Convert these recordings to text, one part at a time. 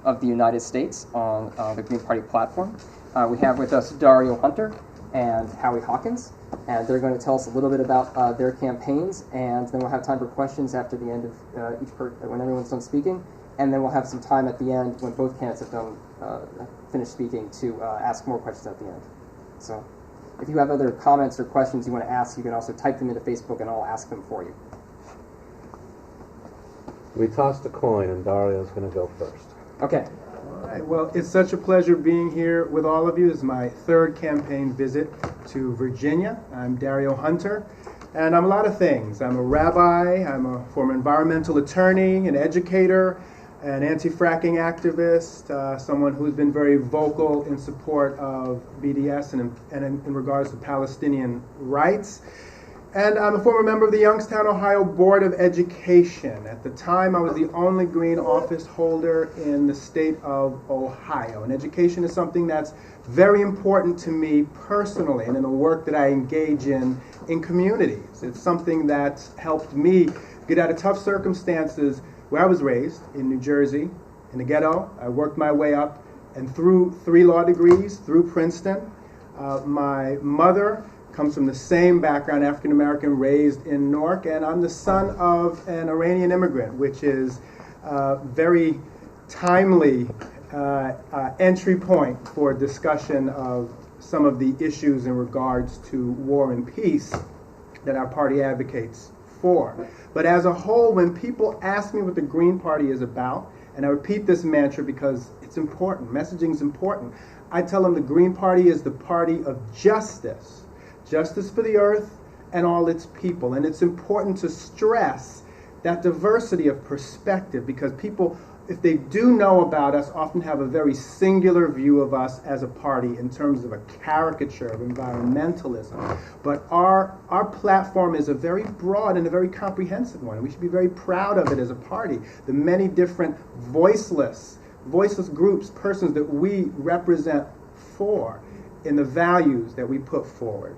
of the United States on the Green Party platform. We have with us Dario Hunter and Howie Hawkins, and they're going to tell us a little bit about their campaigns, and then we'll have time for questions after the end of when everyone's done speaking, and then we'll have some time at the end when both candidates have finished speaking to ask more questions at the end. So if you have other comments or questions you want to ask, you can also type them into Facebook and I'll ask them for you. We tossed a coin and Dario's going to go first. Okay. All right. Well, it's such a pleasure being here with all of you. This is my third campaign visit to Virginia. I'm Dario Hunter, and I'm a lot of things. I'm a rabbi, I'm a former environmental attorney, an educator, an anti-fracking activist, someone who's been very vocal in support of BDS and in regards to Palestinian rights. And I'm a former member of the Youngstown, Ohio Board of Education. At the time, I was the only green office holder in the state of Ohio. And education is something that's very important to me personally and in the work that I engage in communities. It's something that's helped me get out of tough circumstances where I was raised in New Jersey, in the ghetto. I worked my way up, and through 3 law degrees, through Princeton. My mother comes from the same background, African American, raised in Newark, and I'm the son of an Iranian immigrant, which is a very timely entry point for discussion of some of the issues in regards to war and peace that our party advocates for. But as a whole, when people ask me what the Green Party is about, and I repeat this mantra because it's important, messaging is important, I tell them the Green Party is the party of justice. Justice for the earth and all its people. And it's important to stress that diversity of perspective, because people, if they do know about us, often have a very singular view of us as a party in terms of a caricature of environmentalism. But our platform is a very broad and a very comprehensive one. We should be very proud of it as a party. The many different voiceless groups, persons that we represent for in the values that we put forward.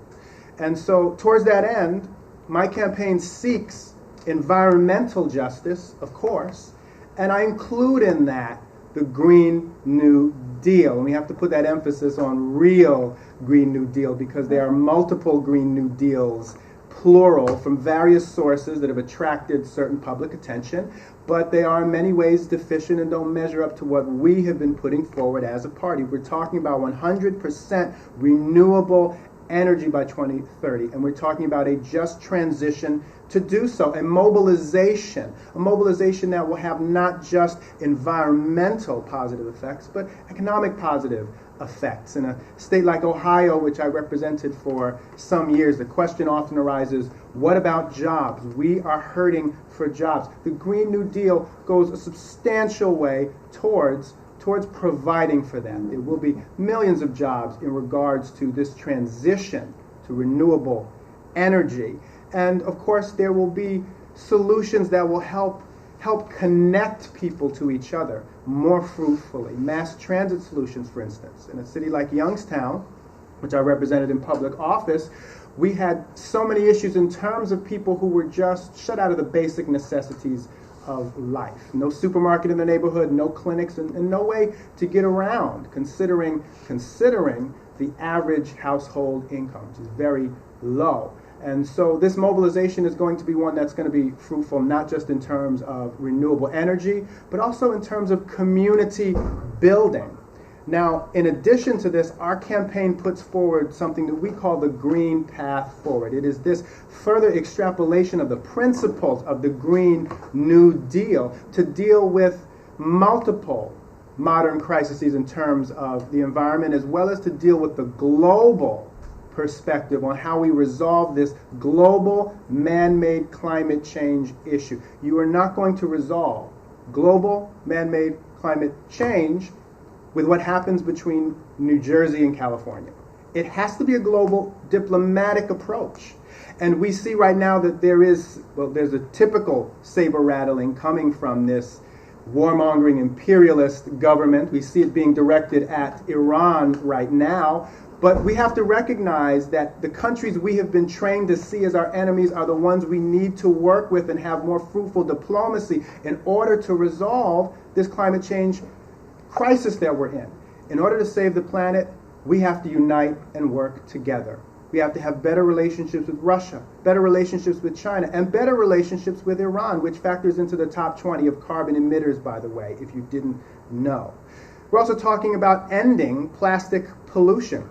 And so towards that end, my campaign seeks environmental justice, of course, and I include in that the Green New Deal. And we have to put that emphasis on real Green New Deal because there are multiple Green New Deals, plural, from various sources that have attracted certain public attention, but they are in many ways deficient and don't measure up to what we have been putting forward as a party. We're talking about 100% renewable energy by 2030, and we're talking about a just transition to do so, a mobilization that will have not just environmental positive effects, but economic positive effects. In a state like Ohio, which I represented for some years, the question often arises, what about jobs? We are hurting for jobs. The Green New Deal goes a substantial way towards providing for them. There will be millions of jobs in regards to this transition to renewable energy. And of course, there will be solutions that will help connect people to each other more fruitfully. Mass transit solutions, for instance. In a city like Youngstown, which I represented in public office, we had so many issues in terms of people who were just shut out of the basic necessities of life. No supermarket in the neighborhood, no clinics, and no way to get around, considering the average household income, which is very low. And so this mobilization is going to be one that's going to be fruitful, not just in terms of renewable energy, but also in terms of community building. Now, in addition to this, our campaign puts forward something that we call the Green Path Forward. It is this further extrapolation of the principles of the Green New Deal to deal with multiple modern crises in terms of the environment, as well as to deal with the global perspective on how we resolve this global man-made climate change issue. You are not going to resolve global man-made climate change with what happens between New Jersey and California. It has to be a global diplomatic approach. And we see right now that there's a typical saber rattling coming from this warmongering imperialist government. We see it being directed at Iran right now. But we have to recognize that the countries we have been trained to see as our enemies are the ones we need to work with and have more fruitful diplomacy in order to resolve this climate change crisis that we're in. In order to save the planet, we have to unite and work together. We have to have better relationships with Russia, better relationships with China, and better relationships with Iran, which factors into the top 20 of carbon emitters, by the way, if you didn't know. We're also talking about ending plastic pollution,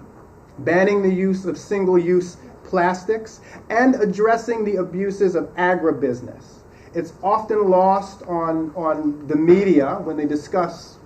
banning the use of single-use plastics, and addressing the abuses of agribusiness. It's often lost on the media when they discuss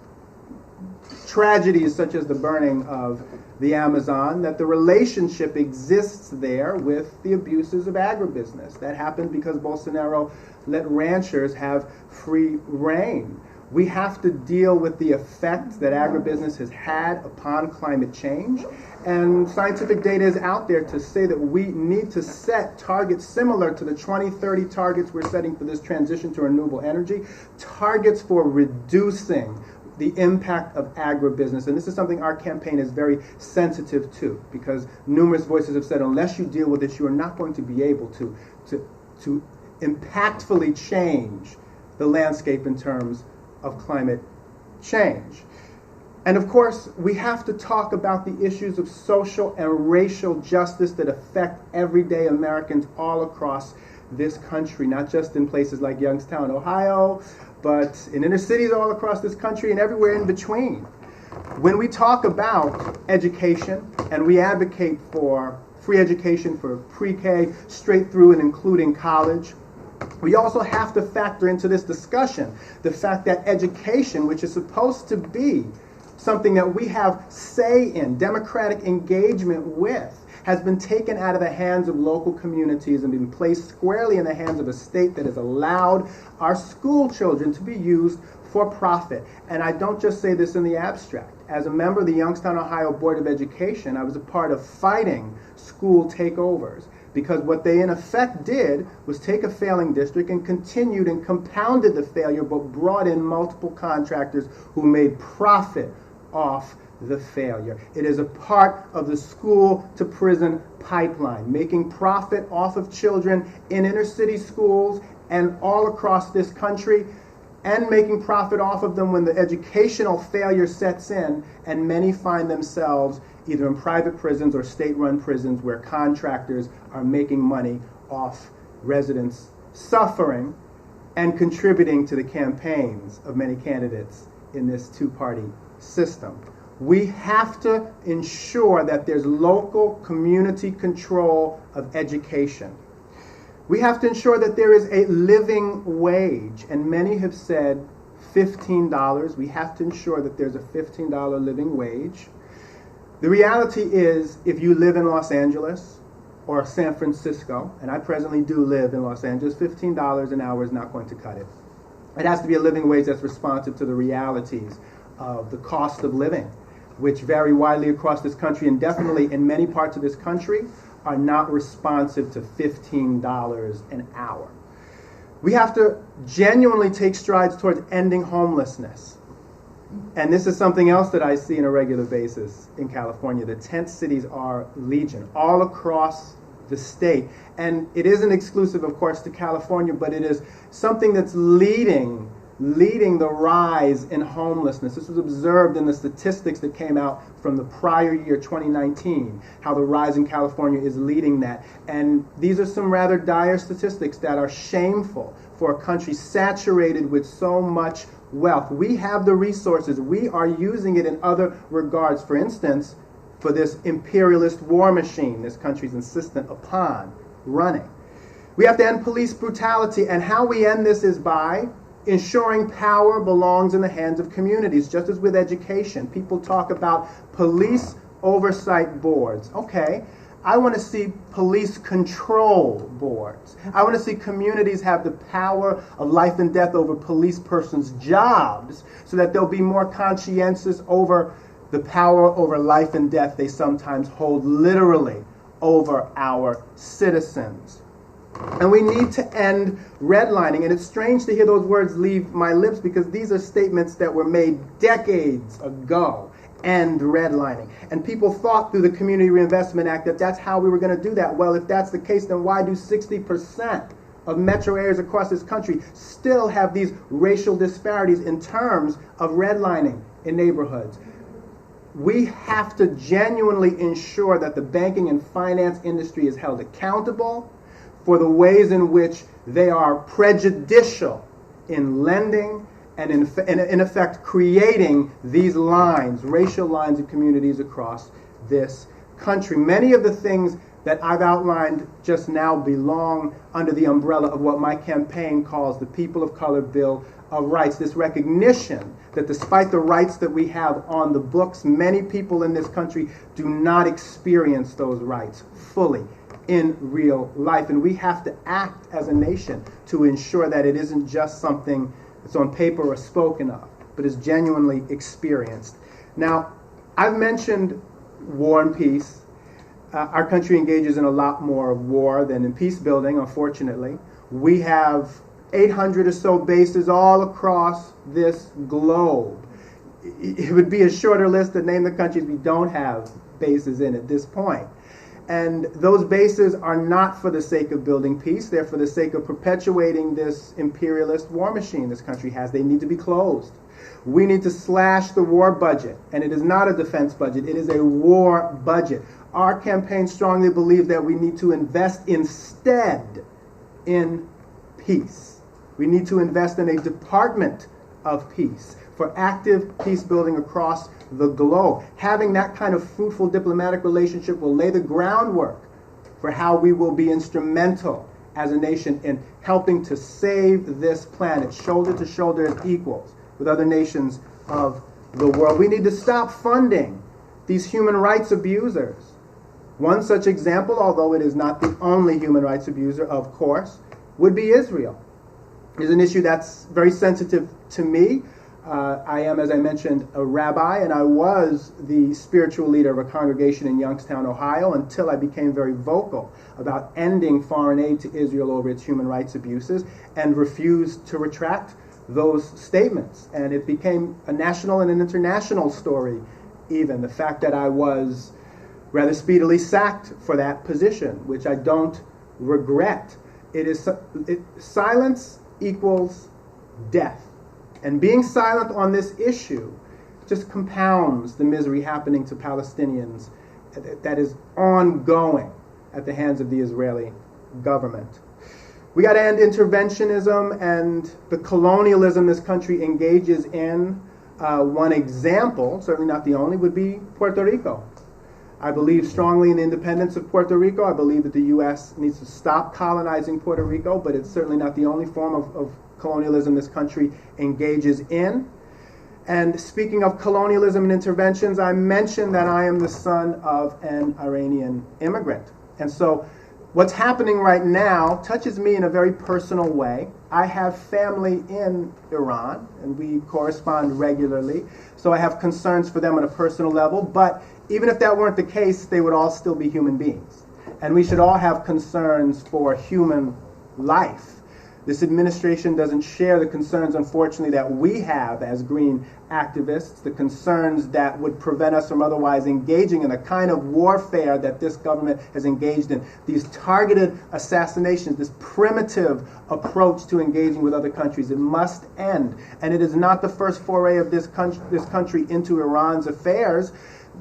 tragedies such as the burning of the Amazon, that the relationship exists there with the abuses of agribusiness. That happened because Bolsonaro let ranchers have free reign. We have to deal with the effect that agribusiness has had upon climate change. And scientific data is out there to say that we need to set targets similar to the 2030 targets we're setting for this transition to renewable energy, targets for reducing the impact of agribusiness. And this is something our campaign is very sensitive to, because numerous voices have said, unless you deal with this, you are not going to be able to impactfully change the landscape in terms of climate change. And of course, we have to talk about the issues of social and racial justice that affect everyday Americans all across this country, not just in places like Youngstown, Ohio, but in inner cities all across this country and everywhere in between. When we talk about education and we advocate for free education for pre-K straight through and including college, we also have to factor into this discussion the fact that education, which is supposed to be something that we have say in, democratic engagement with, has been taken out of the hands of local communities and been placed squarely in the hands of a state that has allowed our school children to be used for profit. And I don't just say this in the abstract. As a member of the Youngstown, Ohio Board of Education, I was a part of fighting school takeovers, because what they in effect did was take a failing district and continued and compounded the failure, but brought in multiple contractors who made profit off the failure. It is a part of the school to prison pipeline, making profit off of children in inner city schools and all across this country, and making profit off of them when the educational failure sets in, and many find themselves either in private prisons or state-run prisons where contractors are making money off residents suffering and contributing to the campaigns of many candidates in this two-party system. We have to ensure that there's local community control of education. We have to ensure that there is a living wage, and many have said $15. We have to ensure that there's a $15 living wage. The reality is, if you live in Los Angeles or San Francisco, and I presently do live in Los Angeles, $15 an hour is not going to cut it. It has to be a living wage that's responsive to the realities of the cost of living, which vary widely across this country, and definitely in many parts of this country are not responsive to $15 an hour. We have to genuinely take strides towards ending homelessness. And this is something else that I see on a regular basis in California. The tent cities are legion all across the state. And it isn't exclusive, of course, to California, but it is something that's leading the rise in homelessness. This was observed in the statistics that came out from the prior year, 2019, how the rise in California is leading that. And these are some rather dire statistics that are shameful for a country saturated with so much wealth. We have the resources. We are using it in other regards. For instance, for this imperialist war machine this country's insistent upon running. We have to end police brutality, and how we end this is by ensuring power belongs in the hands of communities, just as with education. People talk about police oversight boards. Okay, I want to see police control boards. I want to see communities have the power of life and death over police persons' jobs, so that they'll be more conscientious over the power over life and death they sometimes hold literally over our citizens. And we need to end redlining. And it's strange to hear those words leave my lips, because these are statements that were made decades ago. End redlining. And people thought through the Community Reinvestment Act that that's how we were going to do that. Well, if that's the case, then why do 60% of metro areas across this country still have these racial disparities in terms of redlining? in neighborhoods. We have to genuinely ensure that the banking and finance industry is held accountable for the ways in which they are prejudicial in lending and in effect creating these lines, racial lines in communities across this country. Many of the things that I've outlined just now belong under the umbrella of what my campaign calls the People of Color Bill of Rights. This recognition that despite the rights that we have on the books, many people in this country do not experience those rights fully in real life. And we have to act as a nation to ensure that it isn't just something that's on paper or spoken of, but is genuinely experienced. Now, I've mentioned war and peace. Our country engages in a lot more war than in peace building, unfortunately. We have 800 or so bases all across this globe. It would be a shorter list to name the countries we don't have bases in at this point. And those bases are not for the sake of building peace. They're for the sake of perpetuating this imperialist war machine this country has. They need to be closed. We need to slash the war budget. And it is not a defense budget. It is a war budget. Our campaign strongly believes that we need to invest instead in peace. We need to invest in a Department of Peace for active peace building across the globe. Having that kind of fruitful diplomatic relationship will lay the groundwork for how we will be instrumental as a nation in helping to save this planet, shoulder to shoulder as equals with other nations of the world. We need to stop funding these human rights abusers. One such example, although it is not the only human rights abuser, of course, would be Israel. It's an issue that's very sensitive to me. I am, as I mentioned, a rabbi, and I was the spiritual leader of a congregation in Youngstown, Ohio, until I became very vocal about ending foreign aid to Israel over its human rights abuses and refused to retract those statements. And it became a national and an international story, even. The fact that I was rather speedily sacked for that position, which I don't regret. Silence equals death. And being silent on this issue just compounds the misery happening to Palestinians that is ongoing at the hands of the Israeli government. We got to end interventionism and the colonialism this country engages in. One example, certainly not the only, would be Puerto Rico. I believe strongly in the independence of Puerto Rico. I believe that the U.S. needs to stop colonizing Puerto Rico, but it's certainly not the only form of colonialism this country engages in. And speaking of colonialism and interventions, I mentioned that I am the son of an Iranian immigrant. And so what's happening right now touches me in a very personal way. I have family in Iran, and we correspond regularly, so I have concerns for them on a personal level, but even if that weren't the case, they would all still be human beings. And we should all have concerns for human life. This administration doesn't share the concerns, unfortunately, that we have as green activists, the concerns that would prevent us from otherwise engaging in the kind of warfare that this government has engaged in. These targeted assassinations, this primitive approach to engaging with other countries, it must end. And it is not the first foray of this country into Iran's affairs.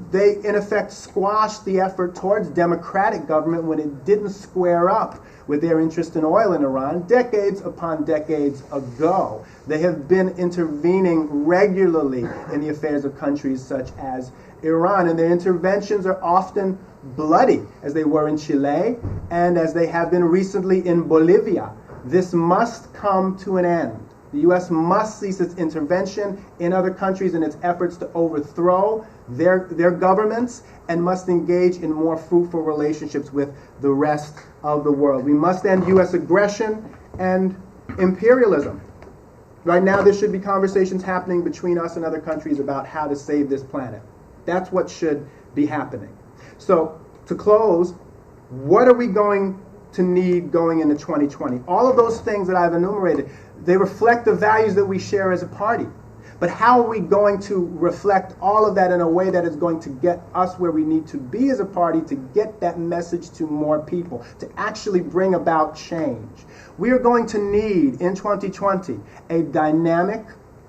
They, in effect, squashed the effort towards democratic government when it didn't square up with their interest in oil in Iran decades upon decades ago. They have been intervening regularly in the affairs of countries such as Iran, and their interventions are often bloody, as they were in Chile and as they have been recently in Bolivia. This must come to an end. The U.S. must cease its intervention in other countries in its efforts to overthrow their governments and must engage in more fruitful relationships with the rest of the world. We must end U.S. aggression and imperialism. Right now, there should be conversations happening between us and other countries about how to save this planet. That's what should be happening. So, to close, what are we going to need going into 2020? All of those things that I've enumerated, they reflect the values that we share as a party. But how are we going to reflect all of that in a way that is going to get us where we need to be as a party to get that message to more people, to actually bring about change? We are going to need, in 2020, a dynamic,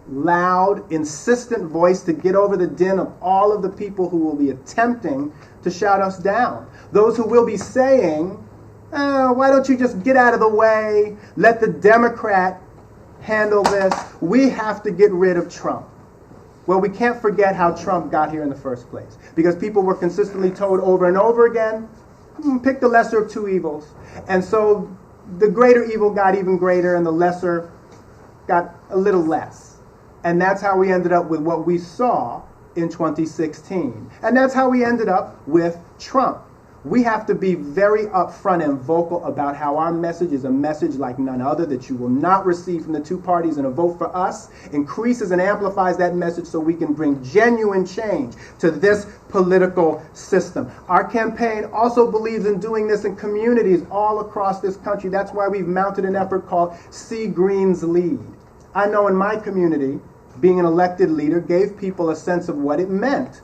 loud, insistent voice to get over the din of all of the people who will be attempting to shout us down. Those who will be saying, why don't you just get out of the way, let the Democrat handle this. We have to get rid of Trump. Well, we can't forget how Trump got here in the first place, because people were consistently told over and over again, pick the lesser of two evils. And so the greater evil got even greater and the lesser got a little less. And that's how we ended up with what we saw in 2016. And that's how we ended up with Trump. We have to be very upfront and vocal about how our message is a message like none other that you will not receive from the two parties, and a vote for us increases and amplifies that message so we can bring genuine change to this political system. Our campaign also believes in doing this in communities all across this country. That's why we've mounted an effort called See Greens Lead. I know in my community, being an elected leader gave people a sense of what it meant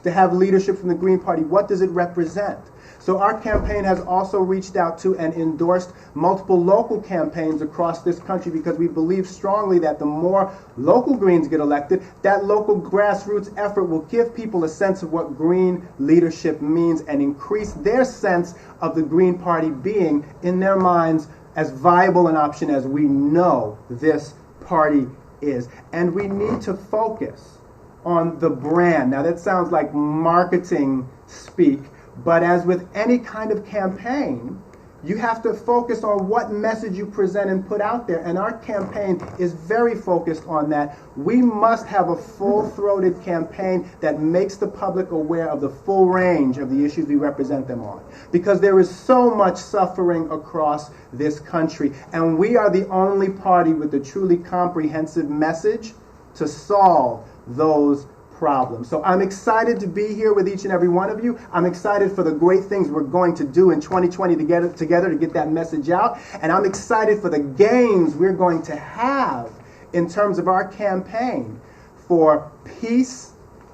to have leadership from the Green Party. What does it represent? So our campaign has also reached out to and endorsed multiple local campaigns across this country, because we believe strongly that the more local Greens get elected, that local grassroots effort will give people a sense of what Green leadership means and increase their sense of the Green Party being, in their minds, as viable an option as we know this party is. And we need to focus on the brand. Now that sounds like marketing speak, but as with any kind of campaign, you have to focus on what message you present and put out there. And our campaign is very focused on that. We must have a full-throated campaign that makes the public aware of the full range of the issues we represent them on. Because there is so much suffering across this country. And we are the only party with a truly comprehensive message to solve those problems. So I'm excited to be here with each and every one of you. I'm excited for the great things we're going to do in 2020 together to get that message out. And I'm excited for the gains we're going to have in terms of our campaign for peace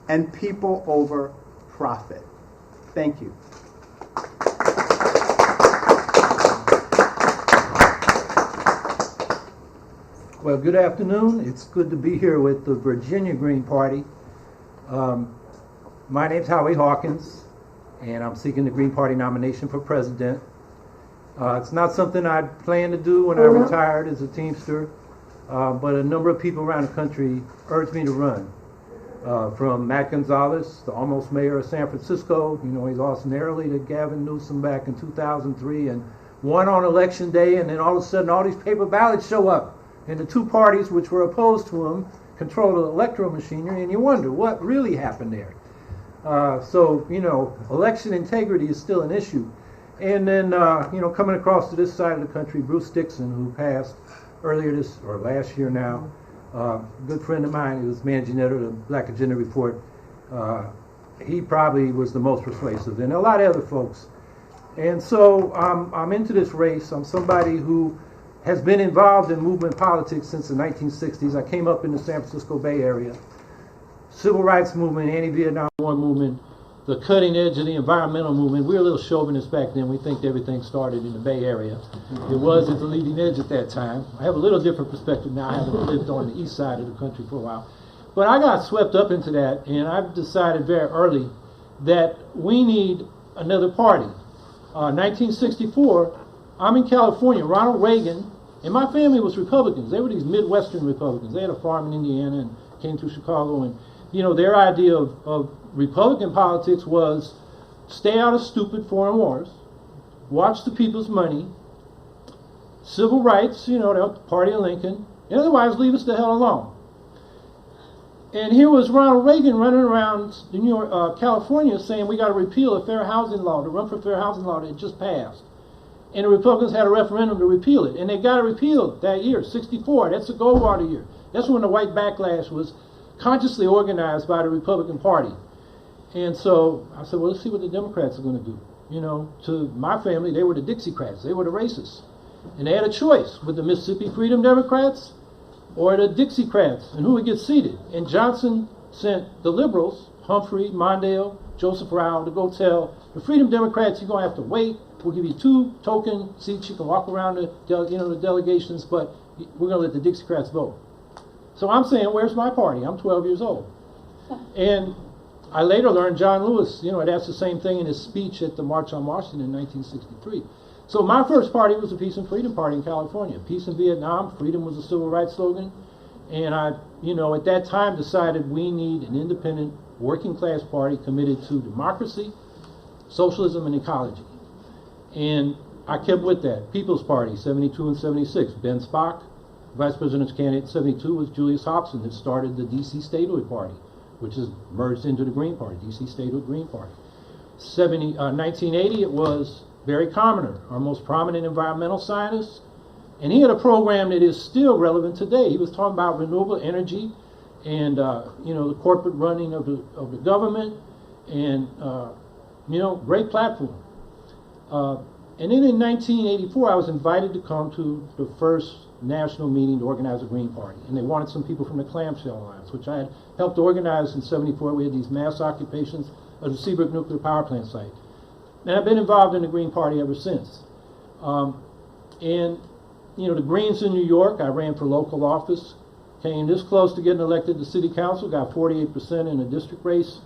and people over profit. Thank you. Well, good afternoon. It's good to be here with the Virginia Green Party. My name's Howie Hawkins, and I'm seeking the Green Party nomination for president. It's not something I planned to do when I retired as a Teamster, but a number of people around the country urged me to run. From Matt Gonzalez, the almost mayor of San Francisco. You know, he lost narrowly to Gavin Newsom back in 2003 and won on election day, and then all of a sudden all these paper ballots show up. And the two parties which were opposed to him control the electoral machinery, and you wonder what really happened there. So, you know, election integrity is still an issue. And then, you know, coming across to this side of the country, Bruce Dixon, who passed earlier this, or last year now, a good friend of mine, he was managing editor of the Black Agenda Report. He probably was the most persuasive, and a lot of other folks. And so I'm into this race. I'm somebody who has been involved in movement politics since the 1960s. I came up in the San Francisco Bay Area. Civil rights movement, anti-Vietnam War movement, the cutting edge of the environmental movement. We were a little chauvinist back then. We think everything started in the Bay Area. It was at the leading edge at that time. I have a little different perspective now. I haven't lived on the east side of the country for a while. But I got swept up into that, and I've decided very early that we need another party. 1964, I'm in California. Ronald Reagan, and my family was Republicans. They were these Midwestern Republicans. They had a farm in Indiana and came to Chicago. And, you know, their idea of Republican politics was stay out of stupid foreign wars, watch the people's money, civil rights, you know, the party of Lincoln, and otherwise leave us the hell alone. And here was Ronald Reagan running around New York, California saying we got to repeal a fair housing law, the run for fair housing law that had just passed. And the Republicans had a referendum to repeal it. And they got it repealed that year, 64. That's the Goldwater year. That's when the white backlash was consciously organized by the Republican Party. And so I said, well, let's see what the Democrats are going to do. You know, to my family, they were the Dixiecrats. They were the racists. And they had a choice with the Mississippi Freedom Democrats or the Dixiecrats and who would get seated. And Johnson sent the liberals, Humphrey, Mondale, Joseph Rao, to go tell the Freedom Democrats, you're going to have to wait. We'll give you 2 token seats. You can walk around the delegations, but we're going to let the Dixiecrats vote. So I'm saying, where's my party? I'm 12 years old. And I later learned John Lewis, had asked the same thing in his speech at the March on Washington in 1963. So my first party was the Peace and Freedom Party in California. Peace in Vietnam, freedom was the civil rights slogan. And I, at that time decided we need an independent working class party committed to democracy, socialism, and ecology. And I kept with that. People's Party, 72 and 76. Ben Spock, vice president's candidate in 72, was Julius Hobson, that started the D.C. Statehood Party, which has merged into the Green Party, D.C. Statehood Green Party. 1980, it was Barry Commoner, our most prominent environmental scientist, and he had a program that is still relevant today. He was talking about renewable energy and the corporate running of the government, and great platform. And then in 1984, I was invited to come to the first national meeting to organize a Green Party, and they wanted some people from the Clamshell Alliance, which I had helped organize in '74. We had these mass occupations of the Seabrook nuclear power plant site, and I've been involved in the Green Party ever since. The Greens in New York, I ran for local office, came this close to getting elected to city council, got 48% in a district race.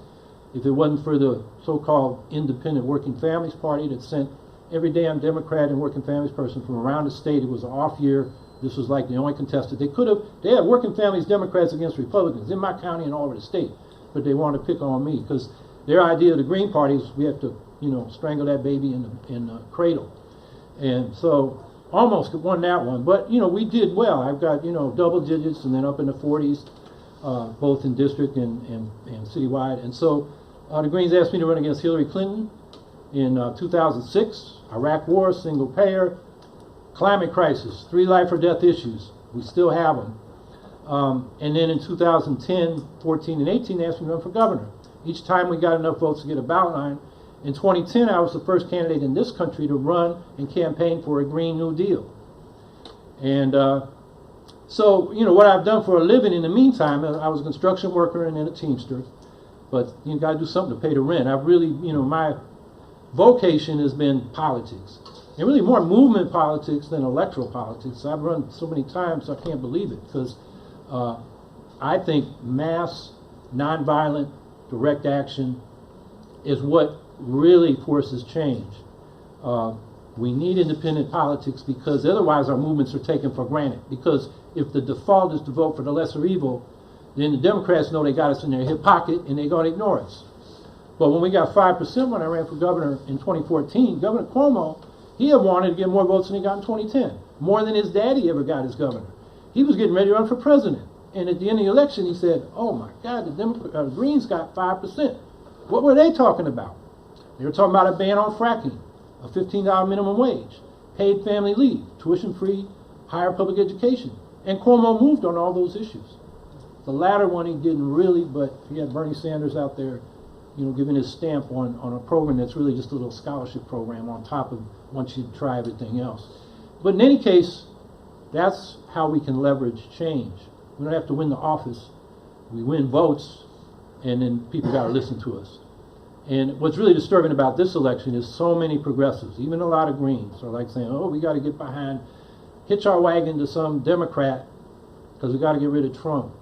If it wasn't for the so-called Independent Working Families Party that sent every damn Democrat and working families person from around the state, it was an off year. This was like the only contested. They had working families Democrats against Republicans in my county and all over the state, but they wanted to pick on me because their idea of the Green Party is we have to, strangle that baby in the cradle. And so almost won that one, but we did well. I've got double digits and then up in the 40s, both in district and citywide. And so the Greens asked me to run against Hillary Clinton in 2006. Iraq War, single payer, climate crisis, 3 life or death issues. We still have them. And then in 2010, 14, and 18, they asked me to run for governor. Each time we got enough votes to get a ballot line. In 2010, I was the first candidate in this country to run and campaign for a Green New Deal. And so, what I've done for a living in the meantime, I was a construction worker and then a Teamster. But you got to do something to pay the rent. I've really, my vocation has been politics. And really more movement politics than electoral politics. I've run so many times I can't believe it, because I think mass, nonviolent, direct action is what really forces change. We need independent politics because otherwise our movements are taken for granted. Because if the default is to vote for the lesser evil, then the Democrats know they got us in their hip pocket and they're going to ignore us. But when we got 5% when I ran for governor in 2014, Governor Cuomo, he had wanted to get more votes than he got in 2010, more than his daddy ever got as governor. He was getting ready to run for president. And at the end of the election, he said, oh my God, the Greens got 5%. What were they talking about? They were talking about a ban on fracking, a $15 minimum wage, paid family leave, tuition-free, higher public education. And Cuomo moved on all those issues. The latter one he didn't really, but he had Bernie Sanders out there, giving his stamp on a program that's really just a little scholarship program on top of once you try everything else. But in any case, that's how we can leverage change. We don't have to win the office. We win votes, and then people got to listen to us. And what's really disturbing about this election is so many progressives, even a lot of Greens, are like saying, oh, we got to get behind, hitch our wagon to some Democrat because we got to get rid of Trump.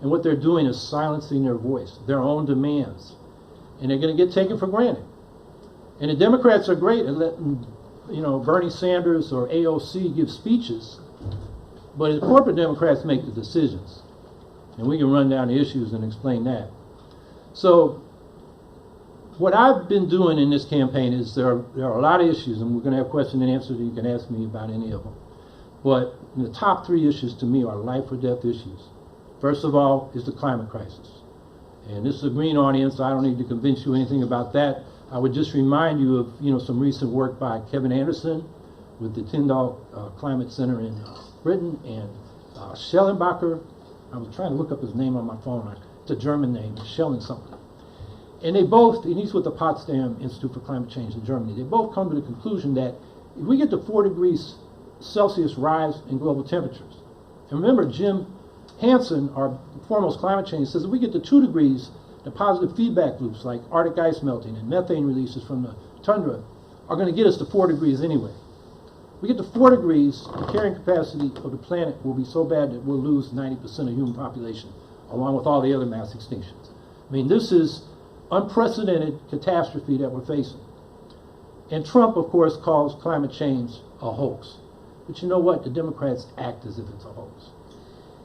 And what they're doing is silencing their voice, their own demands. And they're going to get taken for granted. And the Democrats are great at letting, Bernie Sanders or AOC give speeches, but the corporate Democrats make the decisions. And we can run down the issues and explain that. So what I've been doing in this campaign is there are a lot of issues, and we're going to have question and answers, and you can ask me about any of them. But the top 3 issues to me are life or death issues. First of all is the climate crisis. And this is a green audience, so I don't need to convince you anything about that. I would just remind you of some recent work by Kevin Anderson with the Tyndall Climate Center in Britain, and Schellenbacher. I was trying to look up his name on my phone. It's a German name, Schellen something. And they both, and he's with the Potsdam Institute for Climate Change in Germany, they both come to the conclusion that if we get to 4 degrees Celsius rise in global temperatures, and remember Jim Hansen, our foremost climate change, says if we get to 2 degrees, the positive feedback loops like Arctic ice melting and methane releases from the tundra are going to get us to 4 degrees anyway. We get to 4 degrees, the carrying capacity of the planet will be so bad that we'll lose 90% of human population, along with all the other mass extinctions. I mean, this is unprecedented catastrophe that we're facing. And Trump, of course, calls climate change a hoax. But you know what? The Democrats act as if it's a hoax.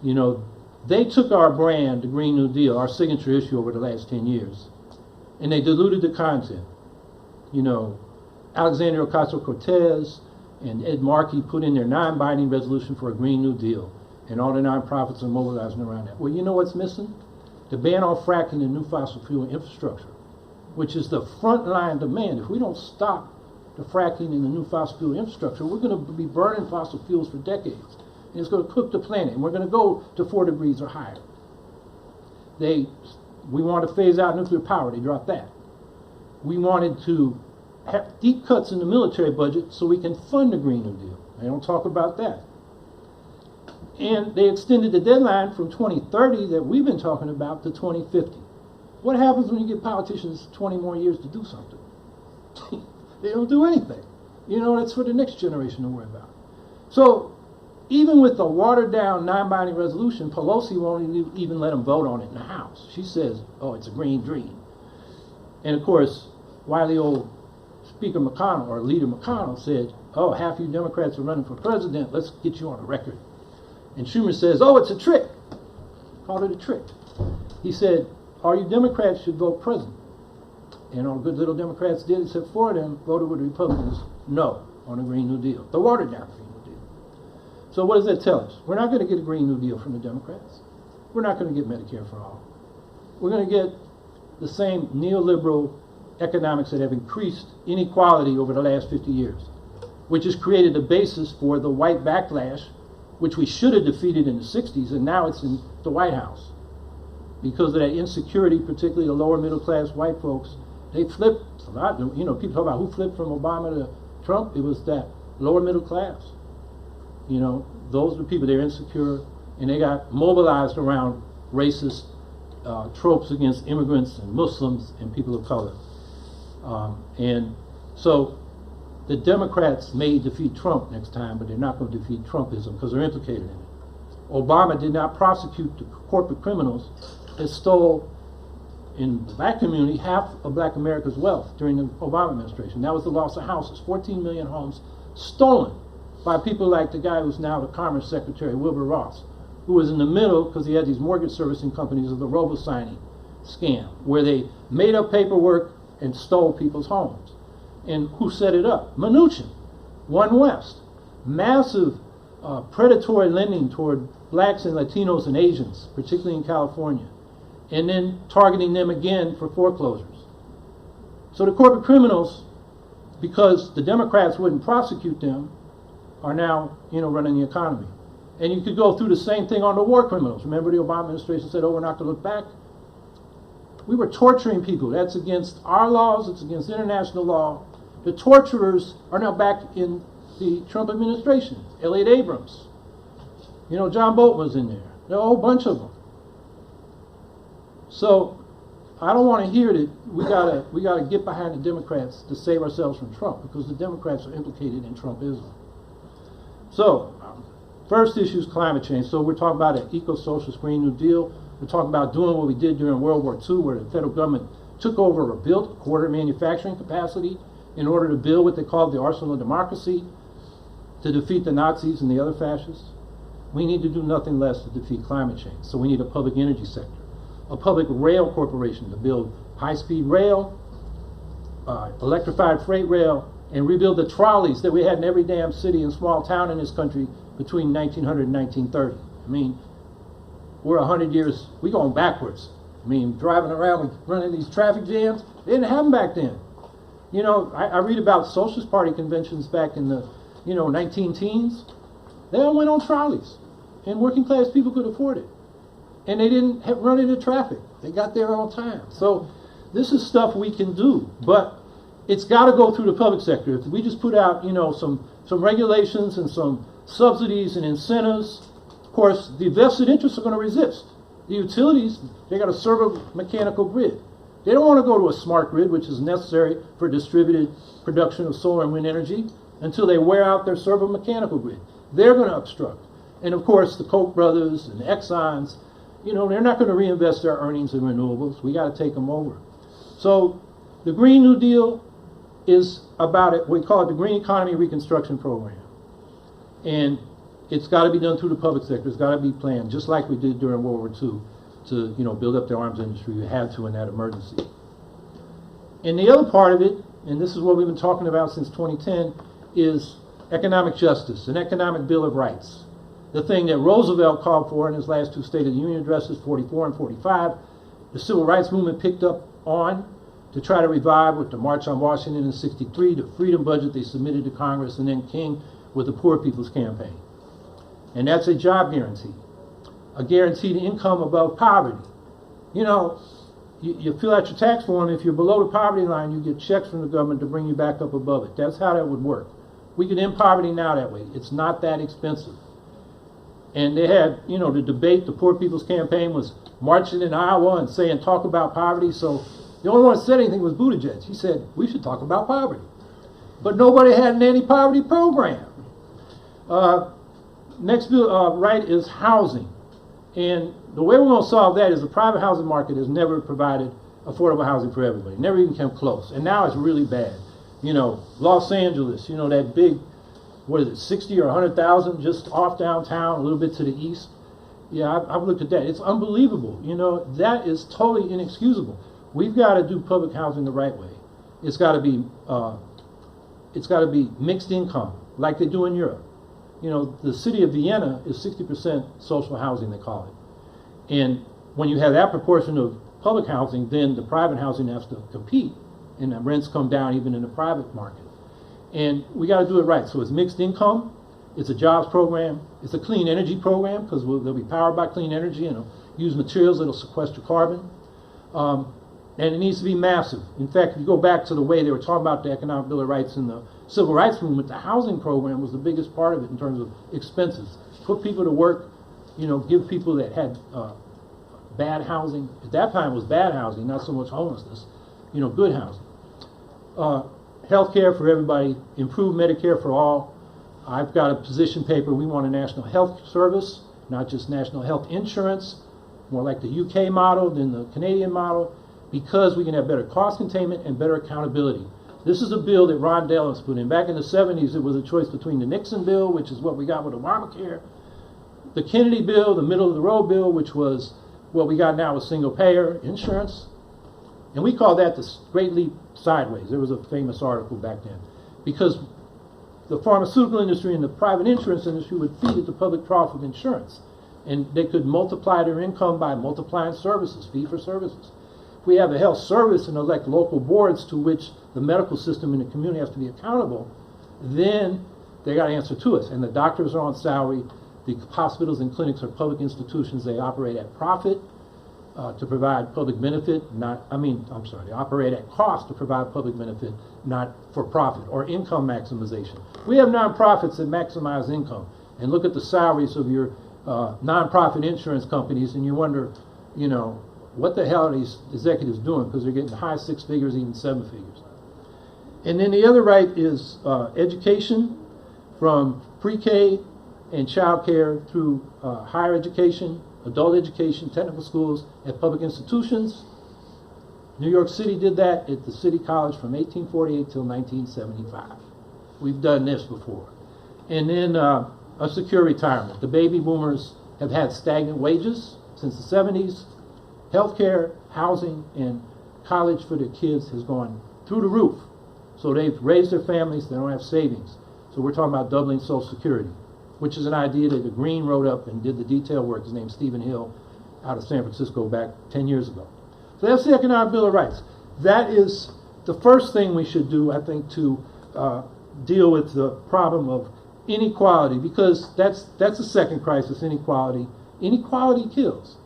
You know, they took our brand, the Green New Deal, our signature issue over the last 10 years, and they diluted the content. You know, Alexandria Ocasio-Cortez and Ed Markey put in their non-binding resolution for a Green New Deal, and all the nonprofits are mobilizing around that. Well, you know what's missing? The ban on fracking and new fossil fuel infrastructure, which is the frontline demand. If we don't stop the fracking and the new fossil fuel infrastructure, we're going to be burning fossil fuels for decades. And it's going to cook the planet, and we're going to go to 4 degrees or higher. We want to phase out nuclear power. They dropped that. We wanted to have deep cuts in the military budget so we can fund the Green New Deal. They don't talk about that. And they extended the deadline from 2030 that we've been talking about to 2050. What happens when you give politicians 20 more years to do something? They don't do anything. You know, that's for the next generation to worry about. So even with the watered-down non-binding resolution, Pelosi won't even let them vote on it in the House. She says, oh, it's a green dream. And, of course, wily old Speaker McConnell, or Leader McConnell, said, oh, half you Democrats are running for president. Let's get you on a record. And Schumer says, oh, it's a trick. Called it a trick. He said, all you Democrats should vote president. And all the good little Democrats did, except 4 of them voted with the Republicans no on the Green New Deal, the watered-down Green New Deal. So what does that tell us? We're not going to get a Green New Deal from the Democrats. We're not going to get Medicare for all. We're going to get the same neoliberal economics that have increased inequality over the last 50 years, which has created the basis for the white backlash, which we should have defeated in the 60s, and now it's in the White House. Because of that insecurity, particularly the lower middle class white folks, they flipped a lot. You know, people talk about who flipped from Obama to Trump. It was that lower middle class. You know, those are the people, they're insecure, and they got mobilized around racist tropes against immigrants and Muslims and people of color. And so the Democrats may defeat Trump next time, but they're not going to defeat Trumpism because they're implicated in it. Obama did not prosecute the corporate criminals that stole, in the black community, half of black America's wealth during the Obama administration. That was the loss of houses. 14 million homes stolen by people like the guy who's now the Commerce Secretary, Wilbur Ross, who was in the middle because he had these mortgage servicing companies of the robo-signing scam, where they made up paperwork and stole people's homes. And who set it up? Mnuchin, One West. Massive predatory lending toward blacks and Latinos and Asians, particularly in California, and then targeting them again for foreclosures. So the corporate criminals, because the Democrats wouldn't prosecute them, are now, you know, running the economy. And you could go through the same thing on the war criminals. Remember the Obama administration said, oh, we're not going to look back? We were torturing people. That's against our laws. It's against international law. The torturers are now back in the Trump administration. Elliot Abrams. You know, John Bolton was in there. There are a whole bunch of them. So I don't want to hear that we gotta get behind the Democrats to save ourselves from Trump, because the Democrats are implicated in Trumpism. So first issue is climate change. So we're talking about an eco-socialist Green New Deal. We're talking about doing what we did during World War II, where the federal government took over or built a quarter manufacturing capacity in order to build what they called the arsenal of democracy to defeat the Nazis and the other fascists. We need to do nothing less to defeat climate change. So we need a public energy sector, a public rail corporation to build high-speed rail, electrified freight rail, and rebuild the trolleys that we had in every damn city and small town in this country between 1900 and 1930. I mean, we're 100 years, we're going backwards. I mean, driving around, running these traffic jams, they didn't have them back then. You know, I read about Socialist Party conventions back in the, 19-teens. They all went on trolleys, and working class people could afford it. And they didn't run into traffic. They got there on time. So this is stuff we can do, but it's got to go through the public sector. If we just put out, some regulations and some subsidies and incentives, of course, the vested interests are going to resist. The utilities, they got a servo-mechanical grid. They don't want to go to a smart grid, which is necessary for distributed production of solar and wind energy. until they wear out their servo mechanical grid. They're going to obstruct. And of course, the Koch brothers and the Exxons, you know, they're not going to reinvest their earnings in renewables. We got to take them over. So the Green New Deal is about it. We call it the Green Economy Reconstruction Program. And it's got to be done through the public sector. It's got to be planned, just like we did during World War II, to, you know, build up the arms industry. We had to in that emergency. And the other part of it, and this is what we've been talking about since 2010, is economic justice, an economic bill of rights. The thing that Roosevelt called for in his last two State of the Union addresses, 44 and 45, the civil rights movement picked up on to try to revive with the March on Washington in '63, the freedom budget they submitted to Congress, and then King with the Poor People's Campaign. And that's a job guarantee, a guaranteed income above poverty. You know, you fill out your tax form. If you're below the poverty line, you get checks from the government to bring you back up above it. That's how that would work. We could end poverty now that way. It's not that expensive. And they had, you know, the debate, the Poor People's Campaign was marching in Iowa and saying, talk about poverty. So the only one that said anything was Buttigieg. He said, we should talk about poverty. But nobody had an anti-poverty program. Next bill, right, is housing. And the way we're going to solve that is the private housing market has never provided affordable housing for everybody. Never even came close. And now it's really bad. You know, Los Angeles, you know, that big, what is it, 60 or 100,000 just off downtown, a little bit to the east. Yeah, I've looked at that. It's unbelievable. You know, that is totally inexcusable. We've got to do public housing the right way. It's got to be mixed income, like they do in Europe. You know, the city of Vienna is 60% social housing, they call it. And when you have that proportion of public housing, then the private housing has to compete, and the rents come down even in the private market. And we got to do it right. So it's mixed income, it's a jobs program, it's a clean energy program, because they'll be powered by clean energy and it'll use materials that'll sequester carbon. And it needs to be massive. In fact, if you go back to the way they were talking about the Economic Bill of Rights and the Civil Rights Movement, the housing program was the biggest part of it in terms of expenses. Put people to work, you know, give people that had bad housing. At that time it was bad housing, not so much homelessness, you know, good housing. Health care for everybody, improve Medicare for all. I've got a position paper. We want a national health service, not just national health insurance, more like the UK model than the Canadian model, because we can have better cost containment and better accountability. This is a bill that Ron Dellums put in. Back in the 70s, it was a choice between the Nixon bill, which is what we got with Obamacare, the Kennedy bill, the middle of the road bill, which was what we got now with single payer insurance. And we call that the Great Leap Sideways. There was a famous article back then. Because the pharmaceutical industry and the private insurance industry would feed at the public trough of insurance. And they could multiply their income by multiplying services, fee for services. If we have a health service and elect local boards to which the medical system in the community has to be accountable, then they got to answer to us. And the doctors are on salary. The hospitals and clinics are public institutions. They operate at profit to provide public benefit, they operate at cost to provide public benefit, not for profit or income maximization. We have nonprofits that maximize income. And look at the salaries of your nonprofit insurance companies, and you wonder, you know, what the hell are these executives doing? Because they're getting high six figures, even seven figures. And then the other right is education, from pre-K and child care through higher education, adult education, technical schools at public institutions. New York City did that at the City College from 1848 till 1975. We've done this before. And then a secure retirement. The baby boomers have had stagnant wages since the 70s. Healthcare, housing, and college for their kids has gone through the roof. So they've raised their families, they don't have savings. So we're talking about doubling Social Security, which is an idea that the Green wrote up and did the detail work. His name's Stephen Hill out of San Francisco back 10 years ago. So that's the Economic Bill of Rights. That is the first thing we should do, I think, to deal with the problem of inequality, because that's the second crisis, inequality. Inequality kills.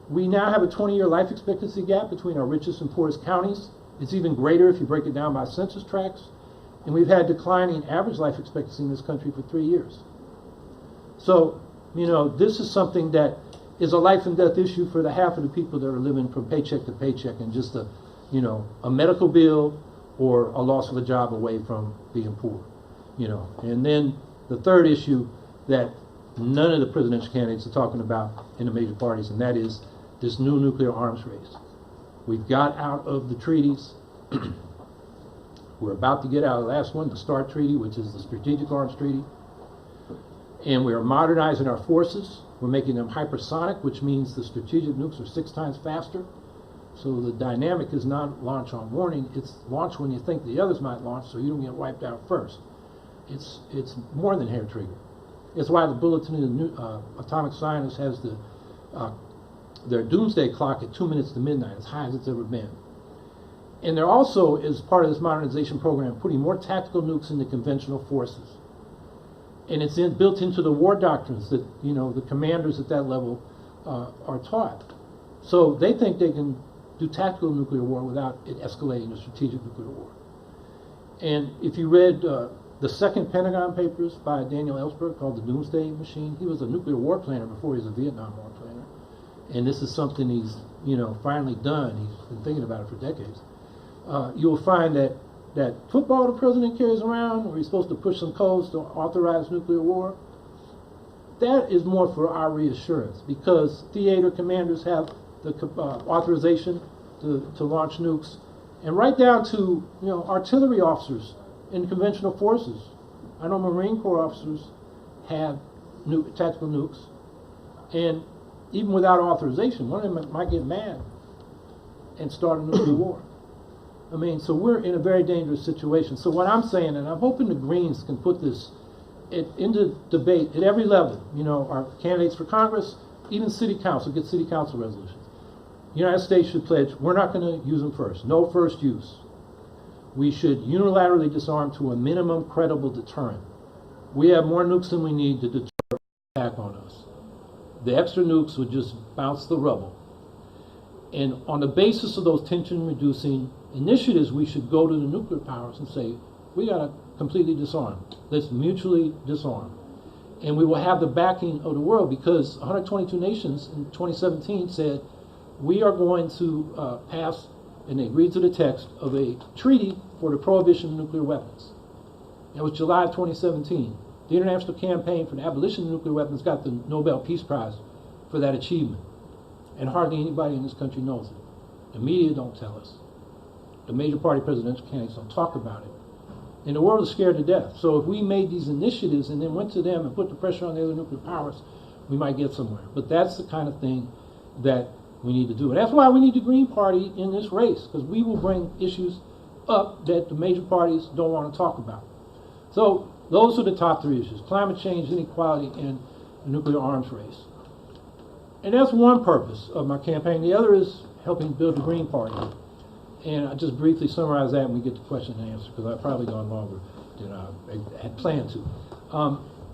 We now have a 20-year life expectancy gap between our richest and poorest counties. It's even greater if you break it down by census tracts. And we've had declining average life expectancy in this country for 3 years. So, you know, this is something that is a life and death issue for the half of the people that are living from paycheck to paycheck and just a medical bill or a loss of a job away from being poor. you know. And then the third issue that none of the presidential candidates are talking about in the major parties, and that is this new nuclear arms race. We've got out of the treaties. We're about to get out of the last one, the START Treaty, which is the Strategic Arms Treaty. And we are modernizing our forces. We're making them hypersonic, which means the strategic nukes are 6 times faster. So the dynamic is not launch on warning, it's launch when you think the others might launch so you don't get wiped out first. It's more than hair trigger. It's why the Bulletin of the Atomic Scientists has their doomsday clock at 2 minutes to midnight, as high as it's ever been. And they're also, as part of this modernization program, putting more tactical nukes into conventional forces. And it's built into the war doctrines that, you know, the commanders at that level are taught. So they think they can do tactical nuclear war without it escalating to strategic nuclear war. And if you read the second Pentagon papers by Daniel Ellsberg called The Doomsday Machine, he was a nuclear war planner before he was a Vietnam War planner. And this is something he's, you know, finally done. He's been thinking about it for decades. You'll find that football the president carries around, where he's supposed to push some codes to authorize nuclear war, that is more for our reassurance, because theater commanders have the authorization to launch nukes, and right down to, you know, artillery officers in conventional forces. I know Marine Corps officers have tactical nukes, and even without authorization, one of them might get mad and start a nuclear war. I mean, so we're in a very dangerous situation. So what I'm saying, and I'm hoping the Greens can put this into debate at every level, you know, our candidates for Congress, even city council, get city council resolutions. The United States should pledge, we're not going to use them first. No first use. We should unilaterally disarm to a minimum credible deterrent. We have more nukes than we need to deter an attack on us. The extra nukes would just bounce the rubble. And on the basis of those tension-reducing initiatives, we should go to the nuclear powers and say, we got to completely disarm. Let's mutually disarm. And we will have the backing of the world, because 122 nations in 2017 said, we are going to pass, and they agreed to the text of a treaty for the prohibition of nuclear weapons. It was July of 2017. The International Campaign for the Abolition of Nuclear Weapons got the Nobel Peace Prize for that achievement. And hardly anybody in this country knows it. The media don't tell us. The major party presidential candidates don't talk about it. And the world is scared to death. So if we made these initiatives and then went to them and put the pressure on the other nuclear powers, we might get somewhere. But that's the kind of thing that we need to do. And that's why we need the Green Party in this race, because we will bring issues up that the major parties don't want to talk about. So those are the top 3 issues: climate change, inequality, and the nuclear arms race. And that's one purpose of my campaign. The other is helping build the Green Party. And I'll just briefly summarize that when we get to question and answer, because I've probably gone longer than I had planned to.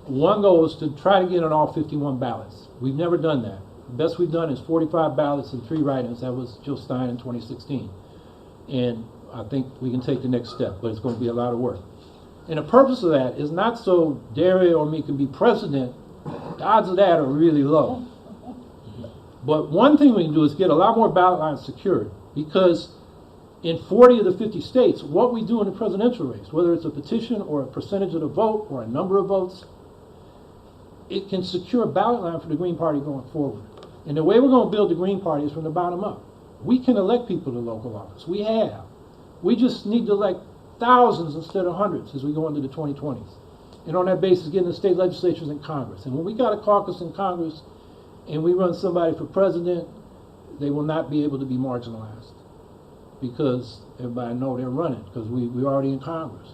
One goal is to try to get on all 51 ballots. We've never done that. The best we've done is 45 ballots and 3 write-ins. That was Jill Stein in 2016. And I think we can take the next step, but it's going to be a lot of work. And the purpose of that is not so Dario or me can be president. The odds of that are really low. But one thing we can do is get a lot more ballot lines secured, because in 40 of the 50 states, what we do in the presidential race, whether it's a petition or a percentage of the vote or a number of votes, it can secure a ballot line for the Green Party going forward. And the way we're going to build the Green Party is from the bottom up. We can elect people to local office. We have. We just need to elect thousands instead of hundreds as we go into the 2020s. And on that basis, get in the state legislatures and Congress. And when we got a caucus in Congress and we run somebody for president, they will not be able to be marginalized, because everybody know they're running, because we're already in Congress.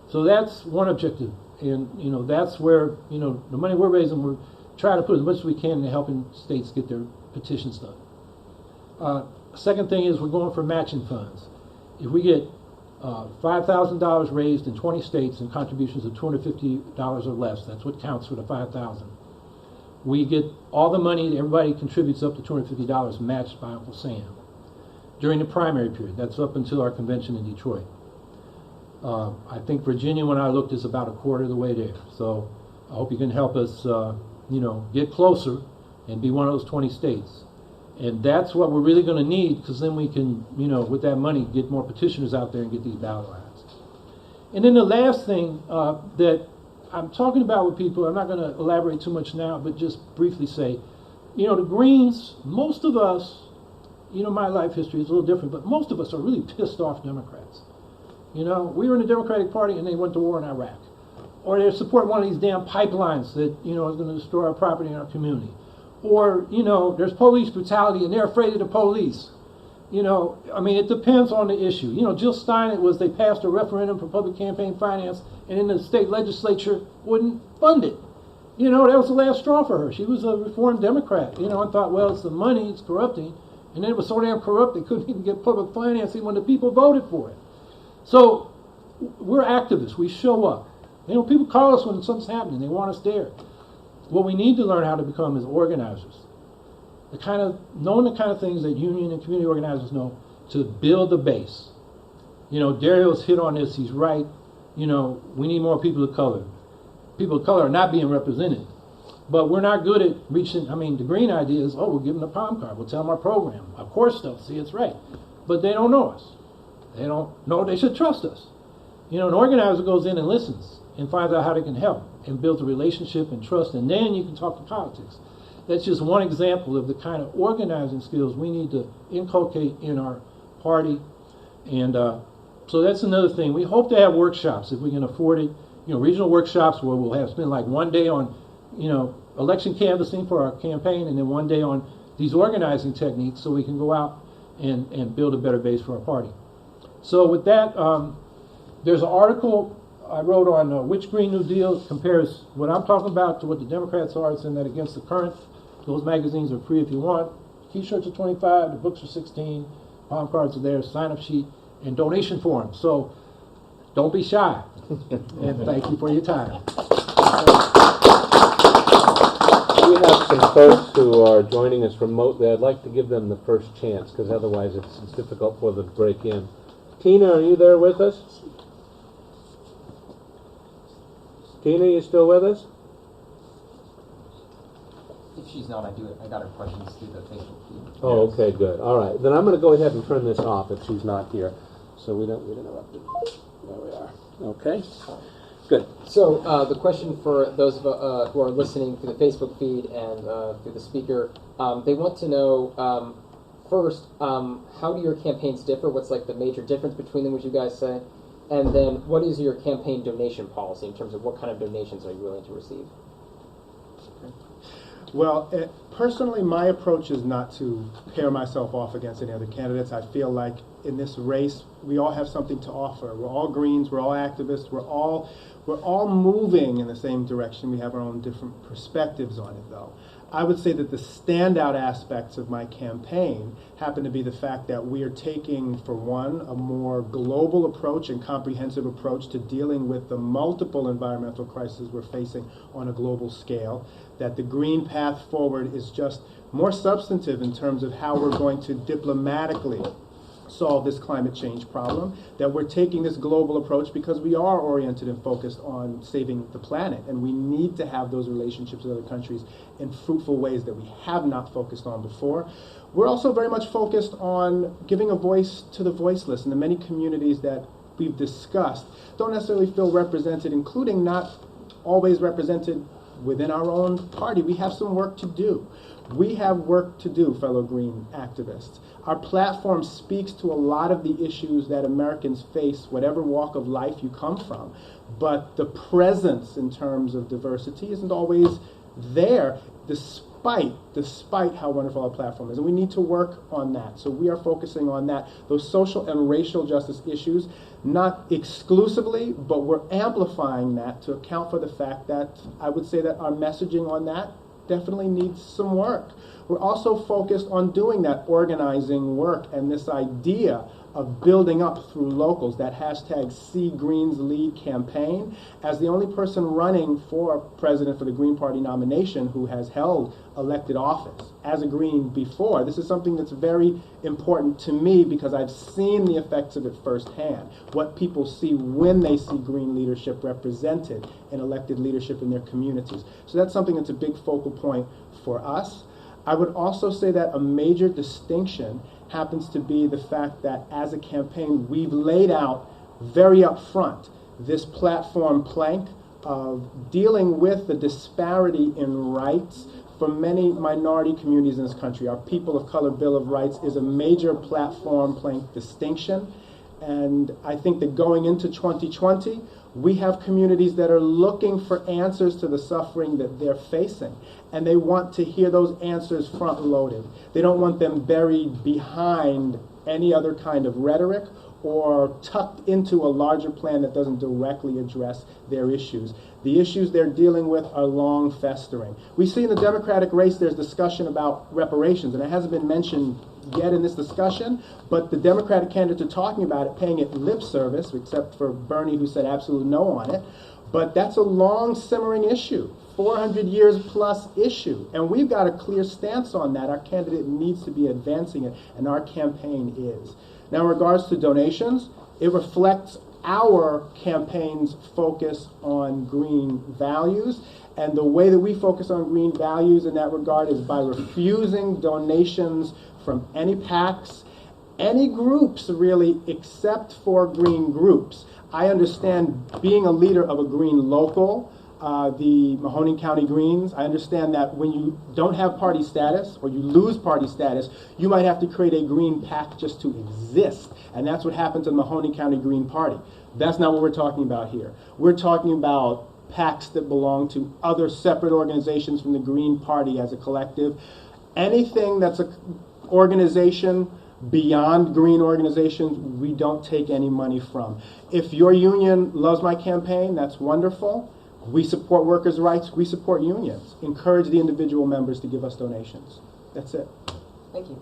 So that's one objective. And, you know, that's where, you know, the money we're raising, we're trying to put as much as we can into helping states get their petitions done. Second thing is we're going for matching funds. If we get $5,000 raised in 20 states and contributions of $250 or less, that's what counts for the $5,000. We get all the money, everybody contributes up to $250 matched by Uncle Sam during the primary period. That's up until our convention in Detroit. I think Virginia, when I looked, is about a quarter of the way there. So I hope you can help us, you know, get closer and be one of those 20 states. And that's what we're really going to need, because then we can, you know, with that money, get more petitioners out there and get these ballot lines. And then the last thing that I'm talking about with people, I'm not going to elaborate too much now, but just briefly say, you know, the Greens, most of us, you know, my life history is a little different, but most of us are really pissed off Democrats. You know, we were in the Democratic Party and they went to war in Iraq. Or they support one of these damn pipelines that, you know, is going to destroy our property in our community. Or, you know, there's police brutality and they're afraid of the police. You know, I mean, it depends on the issue. You know, Jill Stein, they passed a referendum for public campaign finance, and then the state legislature wouldn't fund it. You know, that was the last straw for her. She was a reformed Democrat, you know, and thought, well, it's the money, it's corrupting. And then it was so damn corrupt they couldn't even get public financing when the people voted for it. So we're activists. We show up. You know, people call us when something's happening. They want us there. What we need to learn how to become is organizers. Knowing the kind of things that union and community organizers know to build the base. You know, Dario's hit on this. He's right. You know, we need more people of color. People of color are not being represented. But we're not good at reaching. I mean, the Green idea is, we'll give them the palm card. We'll tell them our program. Of course they'll see it's right. But they don't know us. They don't know they should trust us. You know, an organizer goes in and listens and finds out how they can help and builds a relationship and trust, and then you can talk to politics. That's just one example of the kind of organizing skills we need to inculcate in our party. And so that's another thing. We hope to have workshops, if we can afford it, you know, regional workshops where we'll have spend like one day on, you know, election canvassing for our campaign, and then one day on these organizing techniques so we can go out and build a better base for our party. So with that, there's an article I wrote on which Green New Deal compares what I'm talking about to what the Democrats are. It's in that Against the Current. Those magazines are free if you want. T-shirts are 25, the books are 16, palm cards are there, sign-up sheet, and donation forms. So don't be shy. And thank you for your time. We have some folks who are joining us remotely. I'd like to give them the first chance, because otherwise it's difficult for them to break in. Tina, are you there with us? Tina, you still with us? If she's not, I got her questions through the Facebook feed. Oh, okay, good. All right. Then I'm going to go ahead and turn this off if she's not here, so we don't get interrupted. There we are. Okay. Good. So the question for those who are listening through the Facebook feed and through the speaker, they want to know, first, how do your campaigns differ? What's like the major difference between them, would you guys say? And then what is your campaign donation policy in terms of what kind of donations are you willing to receive? Well, personally, my approach is not to pair myself off against any other candidates. I feel like in this race, we all have something to offer. We're all Greens, we're all activists, we're all moving in the same direction. We have our own different perspectives on it, though. I would say that the standout aspects of my campaign happen to be the fact that we are taking, for one, a more global approach and comprehensive approach to dealing with the multiple environmental crises we're facing on a global scale, that the Green path forward is just more substantive in terms of how we're going to diplomatically solve this climate change problem, that we're taking this global approach because we are oriented and focused on saving the planet, and we need to have those relationships with other countries in fruitful ways that we have not focused on before. We're also very much focused on giving a voice to the voiceless, and the many communities that we've discussed don't necessarily feel represented, including not always represented within our own party. We have some work to do. We have work to do, fellow Green activists. Our platform speaks to a lot of the issues that Americans face, whatever walk of life you come from. But the presence in terms of diversity isn't always there, despite how wonderful our platform is. And we need to work on that. So we are focusing on that, those social and racial justice issues, not exclusively, but we're amplifying that to account for the fact that I would say that our messaging on that definitely needs some work. We're also focused on doing that organizing work and this idea of building up through locals, that hashtag See Greens Lead campaign. As the only person running for president for the Green Party nomination who has held elected office as a Green before, this is something that's very important to me because I've seen the effects of it firsthand, what people see when they see Green leadership represented in elected leadership in their communities. So that's something that's a big focal point for us. I would also say that a major distinction happens to be the fact that as a campaign, we've laid out very upfront this platform plank of dealing with the disparity in rights for many minority communities in this country. Our People of Color Bill of Rights is a major platform plank distinction. And I think that going into 2020, we have communities that are looking for answers to the suffering that they're facing. And they want to hear those answers front-loaded. They don't want them buried behind any other kind of rhetoric or tucked into a larger plan that doesn't directly address their issues. The issues they're dealing with are long festering. We see in the Democratic race there's discussion about reparations, and it hasn't been mentioned yet in this discussion, but the Democratic candidates are talking about it, paying it lip service, except for Bernie, who said absolute no on it. But that's a long simmering issue, 400 years plus issue, and we've got a clear stance on that. Our candidate needs to be advancing it, and our campaign is. Now, in regards to donations, it reflects our campaign's focus on green values. And the way that we focus on green values in that regard is by refusing donations from any PACs, any groups really, except for green groups. I understand being a leader of a green local, the Mahoning County Greens, I understand that when you don't have party status or you lose party status, you might have to create a green PAC just to exist. And that's what happens in the Mahoning County Green Party. That's not what we're talking about here. We're talking about PACs that belong to other separate organizations from the Green Party as a collective. Anything that's an organization beyond green organizations, we don't take any money from. If your union loves my campaign, that's wonderful. We support workers' rights. We support unions. Encourage the individual members to give us donations. That's it. Thank you.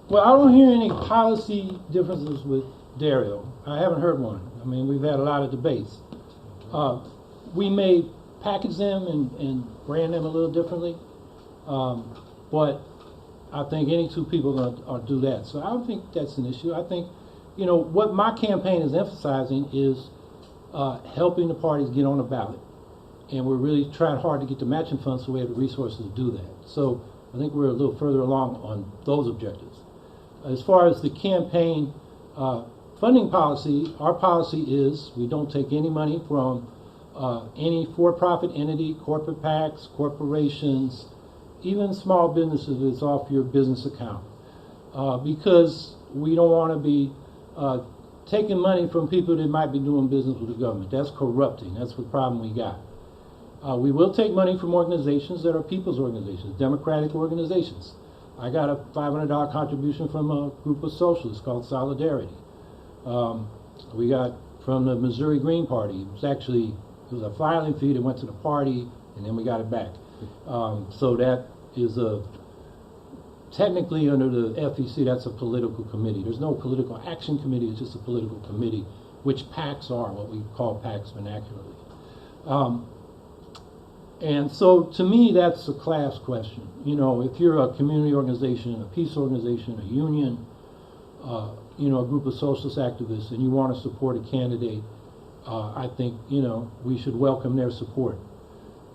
Well, I don't hear any policy differences with Dario. I haven't heard one. I mean, we've had a lot of debates. We may package them and brand them a little differently, but I think any two people are going to do that. So I don't think that's an issue. I think, you know, what my campaign is emphasizing is helping the parties get on the ballot. And we're really trying hard to get the matching funds so we have the resources to do that. So I think we're a little further along on those objectives. As far as the campaign funding policy, our policy is we don't take any money from any for-profit entity, corporate PACs, corporations, even small businesses. It's off your business account because we don't want to be taking money from people that might be doing business with the government. That's corrupting. That's the problem we got. We will take money from organizations that are people's organizations, democratic organizations. I got a $500 contribution from a group of socialists called Solidarity. We got from the Missouri Green Party. It was a filing fee that went to the party, and then we got it back. So that is technically under the FEC, that's a political committee. There's no political action committee, it's just a political committee, which PACs are, what we call PACs vernacularly. And so to me, that's a class question. You know, if you're a community organization, a peace organization, a union, you know, a group of socialist activists, and you want to support a candidate, I think, you know, we should welcome their support.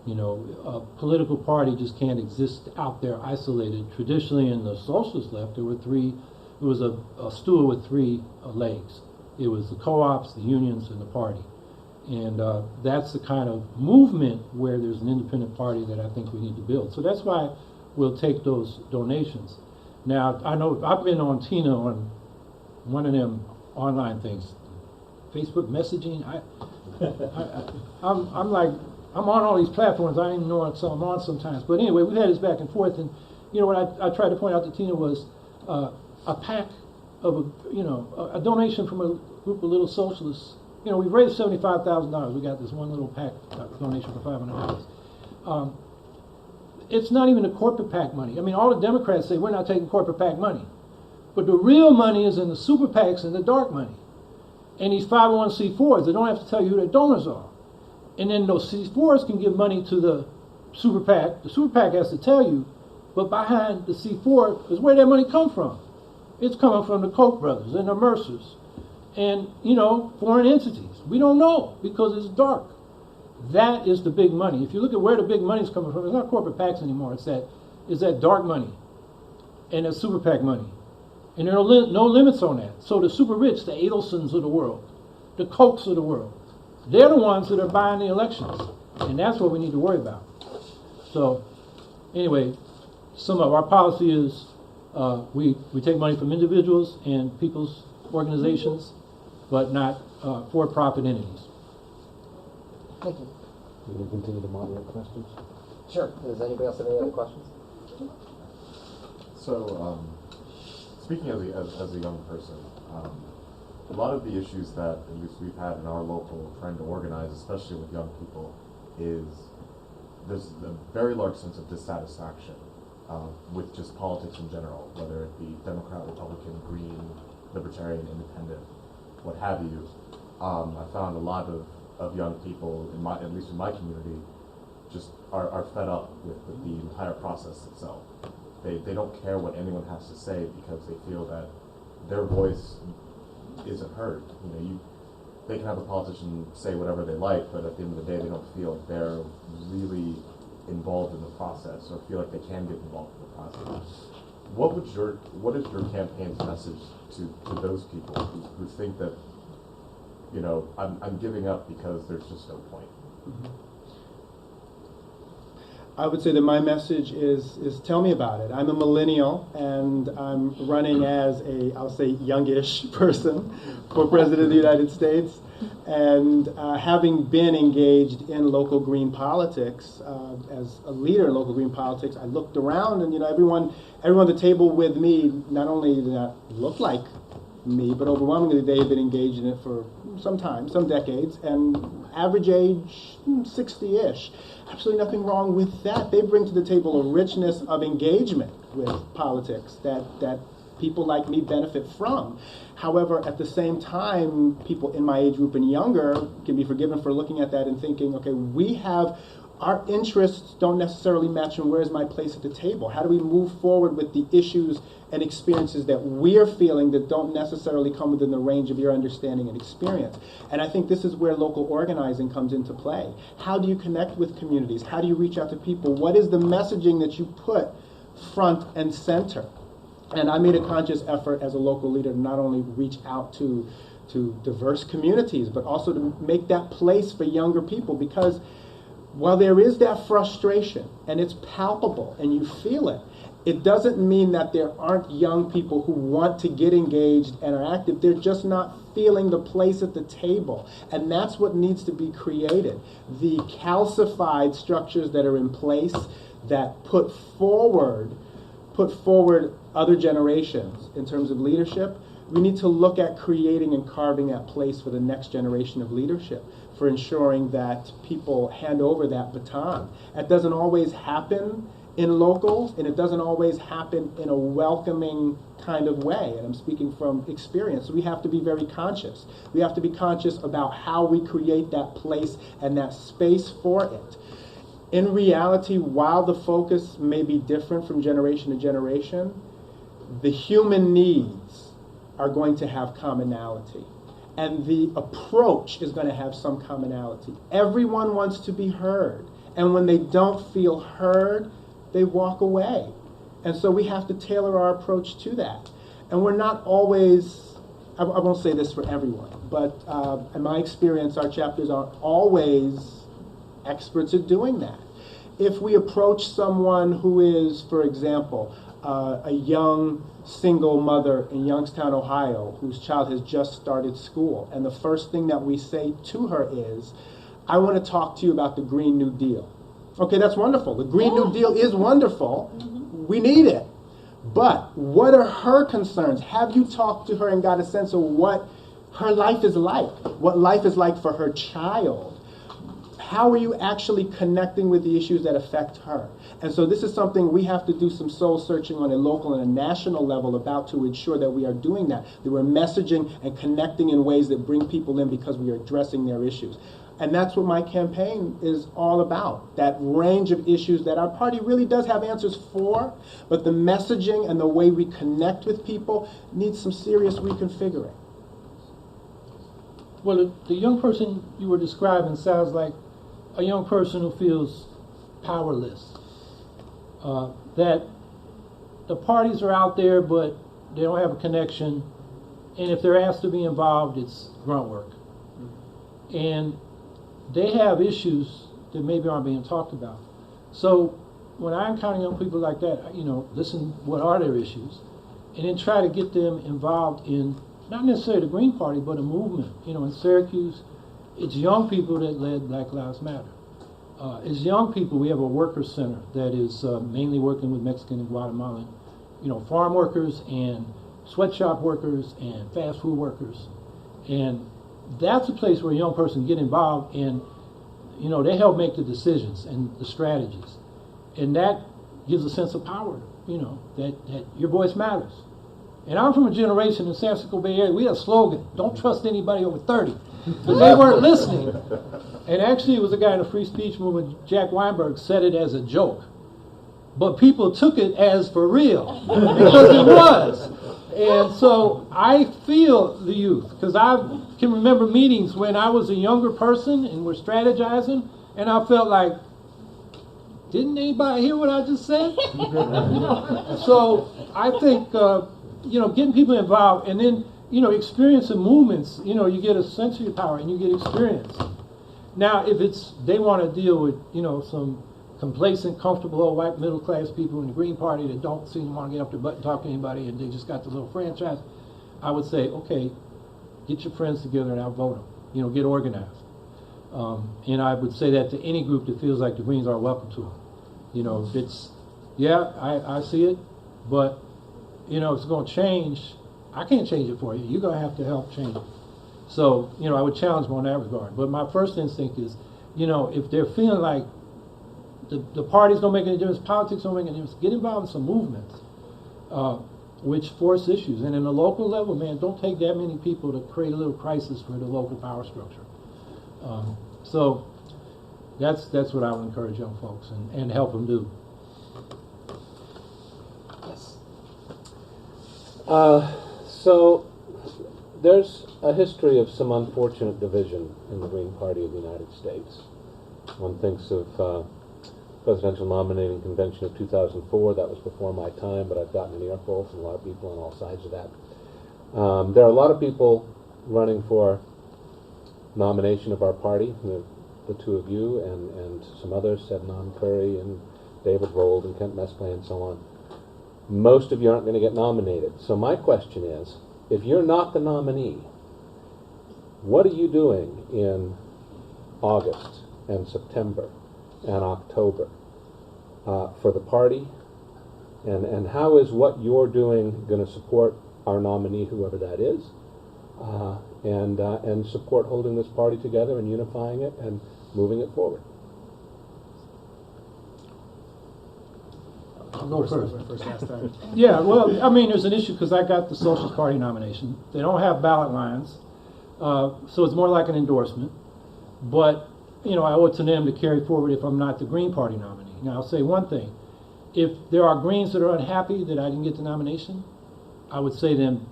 You know, a political party just can't exist out there isolated. Traditionally in the socialist left, there was a stool with three legs. It was the co-ops, the unions, and the party. And that's the kind of movement where there's an independent party that I think we need to build. So that's why we'll take those donations. Now, I know I've been on Tina on one of them online things, Facebook messaging. I'm like, I'm on all these platforms. I don't even know what I'm on sometimes. But anyway, we've had this back and forth. And, you know, what I tried to point out to Tina was a PAC of, a donation from a group of little socialists. You know, we've raised $75,000. We got this one little PAC donation for $500. It's not even the corporate PAC money. I mean, all the Democrats say we're not taking corporate PAC money. But the real money is in the super PACs and the dark money. And these 501c4s, they don't have to tell you who their donors are. And then those C4s can give money to the super PAC. The super PAC has to tell you, but behind the C4 is where that money come from. It's coming from the Koch brothers and the Mercers and, you know, foreign entities. We don't know because it's dark. That is the big money. If you look at where the big money is coming from, it's not corporate PACs anymore. It's that dark money and that super PAC money. And there are no limits on that. So the super rich, the Adelsons of the world, the Kochs of the world, they're the ones that are buying the elections. And that's what we need to worry about. So anyway, sum up, our policy is we take money from individuals and people's organizations, but not for-profit entities. Thank you. We can continue to moderate questions. Sure. Does anybody else have any other questions? So, speaking as a young person, a lot of the issues that at least we've had in our local trying to organize, especially with young people, is there's a very large sense of dissatisfaction with just politics in general, whether it be Democrat, Republican, Green, Libertarian, Independent, what have you. I found a lot of young people, at least in my community, just are fed up with the entire process itself. They don't care what anyone has to say because they feel that their voice isn't heard. They can have a politician say whatever they like, but at the end of the day, they don't feel like they're really involved in the process or feel like they can get involved in the process. What is your campaign's message to those people who think that, I'm giving up because there's just no point? Mm-hmm. I would say that my message is tell me about it. I'm a millennial, and I'm running as I'll say, youngish person for President of the United States. And having been engaged in local green politics, as a leader in local green politics, I looked around and, everyone at the table with me, not only did not look like me, but overwhelmingly they have been engaged in it for some time, some decades, and average age 60-ish. Absolutely nothing wrong with that. They bring to the table a richness of engagement with politics that people like me benefit from. However, at the same time, people in my age group and younger can be forgiven for looking at that and thinking, okay, our interests don't necessarily match, and where's my place at the table? How do we move forward with the issues and experiences that we're feeling that don't necessarily come within the range of your understanding and experience? And I think this is where local organizing comes into play. How do you connect with communities? How do you reach out to people? What is the messaging that you put front and center? And I made a conscious effort as a local leader to not only reach out to diverse communities, but also to make that place for younger people, because while there is that frustration, and it's palpable, and you feel it, it doesn't mean that there aren't young people who want to get engaged and are active. They're just not feeling the place at the table. And that's what needs to be created. The calcified structures that are in place that put forward other generations in terms of leadership, we need to look at creating and carving that place for the next generation of leadership, for ensuring that people hand over that baton. That doesn't always happen in locals, and it doesn't always happen in a welcoming kind of way, and I'm speaking from experience. So we have to be very conscious. We have to be conscious about how we create that place and that space for it. In reality, while the focus may be different from generation to generation, the human needs are going to have commonality. And the approach is going to have some commonality. Everyone wants to be heard. And when they don't feel heard, they walk away. And so we have to tailor our approach to that. And we're not always, I won't say this for everyone, but in my experience, our chapters aren't always experts at doing that. If we approach someone who is, for example, a young single mother in Youngstown, Ohio, whose child has just started school, and the first thing that we say to her is, I want to talk to you about the Green New Deal. Okay, that's wonderful. The Green New Deal is wonderful. We need it. But what are her concerns? Have you talked to her and got a sense of what her life is like? What life is like for her child? How are you actually connecting with the issues that affect her? And so this is something we have to do some soul searching on a local and a national level about, to ensure that we are doing that we're messaging and connecting in ways that bring people in because we are addressing their issues. And that's what my campaign is all about, that range of issues that our party really does have answers for, but the messaging and the way we connect with people needs some serious reconfiguring. Well, the young person you were describing sounds like a young person who feels powerless. That the parties are out there, but they don't have a connection, and if they're asked to be involved, it's grunt work. And they have issues that maybe aren't being talked about. So when I encounter young people like that, listen, what are their issues? And then try to get them involved in, not necessarily the Green Party, but a movement. In Syracuse, it's young people that led Black Lives Matter. As young people, we have a worker center that is mainly working with Mexican and Guatemalan, farm workers and sweatshop workers and fast food workers. And that's a place where a young person get involved and, they help make the decisions and the strategies. And that gives a sense of power, that your voice matters. And I'm from a generation in San Francisco Bay Area, we had a slogan, don't trust anybody over 30. Because they weren't listening. And actually, it was a guy in the free speech movement, Jack Weinberg, said it as a joke. But people took it as for real, because it was. And so I feel the youth, because I can remember meetings when I was a younger person and we're strategizing, and I felt like, didn't anybody hear what I just said? So I think, getting people involved, and then, experiencing movements, you get a sense of your power and you get experience. Now, if they want to deal with, some complacent, comfortable old white middle class people in the Green Party that don't seem to want to get up their butt and talk to anybody and they just got the little franchise, I would say, okay, get your friends together and outvote them. Get organized. And I would say that to any group that feels like the Greens are welcome to them. I see it, but, it's going to change. I can't change it for you. You're going to have to help change it. So, I would challenge them on that regard. But my first instinct is, if they're feeling like the parties don't make any difference, politics don't make any difference, get involved in some movements which force issues. And in the local level, man, don't take that many people to create a little crisis for the local power structure. So that's what I would encourage young folks and help them do. Yes. So there's a history of some unfortunate division in the Green Party of the United States. One thinks of presidential nominating convention of 2004. That was before my time, but I've gotten an earful from a lot of people on all sides of that. There are a lot of people running for nomination of our party, the two of you and some others, Sednan Curry and David Rold and Kent Mesclay and so on. Most of you aren't going to get nominated. So my question is, if you're not the nominee, what are you doing in August and September and October for the party? And how is what you're doing going to support our nominee, whoever that is, and support holding this party together and unifying it and moving it forward? I'll go first. First last time. Yeah, well, I mean, there's an issue because I got the Socialist Party nomination. They don't have ballot lines, so it's more like an endorsement. But, I owe it to them to carry forward if I'm not the Green Party nominee. Now, I'll say one thing. If there are Greens that are unhappy that I didn't get the nomination, I would say to them,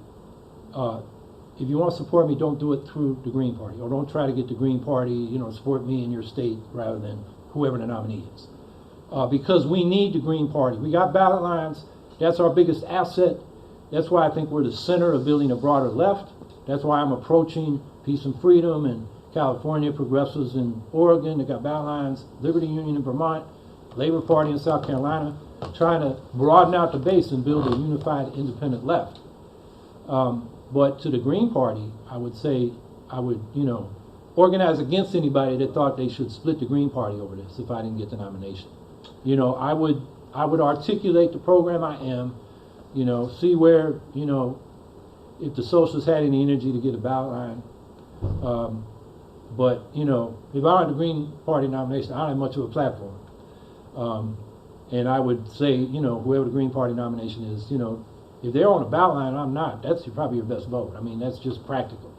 if you want to support me, don't do it through the Green Party, or don't try to get the Green Party, support me in your state rather than whoever the nominee is. Because we need the Green Party. We got ballot lines. That's our biggest asset. That's why I think we're the center of building a broader left. That's why I'm approaching Peace and Freedom and California, progressives in Oregon, they got ballot lines, Liberty Union in Vermont, Labor Party in South Carolina, trying to broaden out the base and build a unified independent left. But to the Green Party, I would say I would, organize against anybody that thought they should split the Green Party over this if I didn't get the nomination. I would articulate the program I am, see where, if the socialists had any energy to get a ballot line. But, if I had the Green Party nomination, I don't have much of a platform. And I would say, whoever the Green Party nomination is, if they're on a ballot line and I'm not, that's probably your best vote. I mean, that's just practical.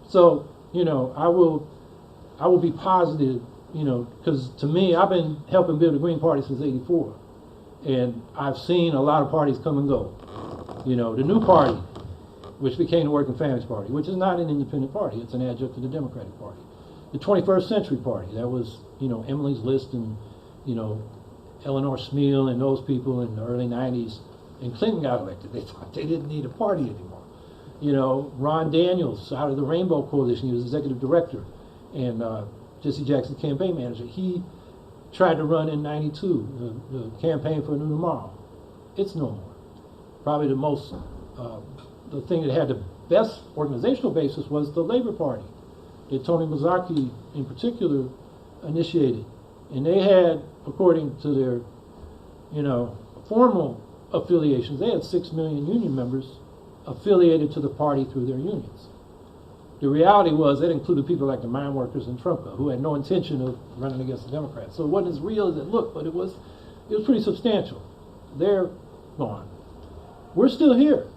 So, I will be positive, because to me, I've been helping build the Green Party since '84. And I've seen a lot of parties come and go. The new party, which became the Working Families Party, which is not an independent party, it's an adjunct to the Democratic Party. The 21st Century Party, that was, Emily's List and, Eleanor Smeal and those people in the early 90s. and Clinton got elected. They thought they didn't need a party anymore. You know, Ron Daniels out of the Rainbow Coalition, he was executive director and Jesse Jackson's campaign manager. He tried to run in '92, the campaign for a new tomorrow. It's no more. Probably the thing that had the best organizational basis was the Labor Party, that Tony Mazzarchi in particular initiated. And they had, according to their, formal affiliations, they had 6 million union members affiliated to the party through their unions. The reality was that included people like the mine workers in Trumka, who had no intention of running against the Democrats. So it wasn't as real as it looked, but it was pretty substantial. They're gone. We're still here.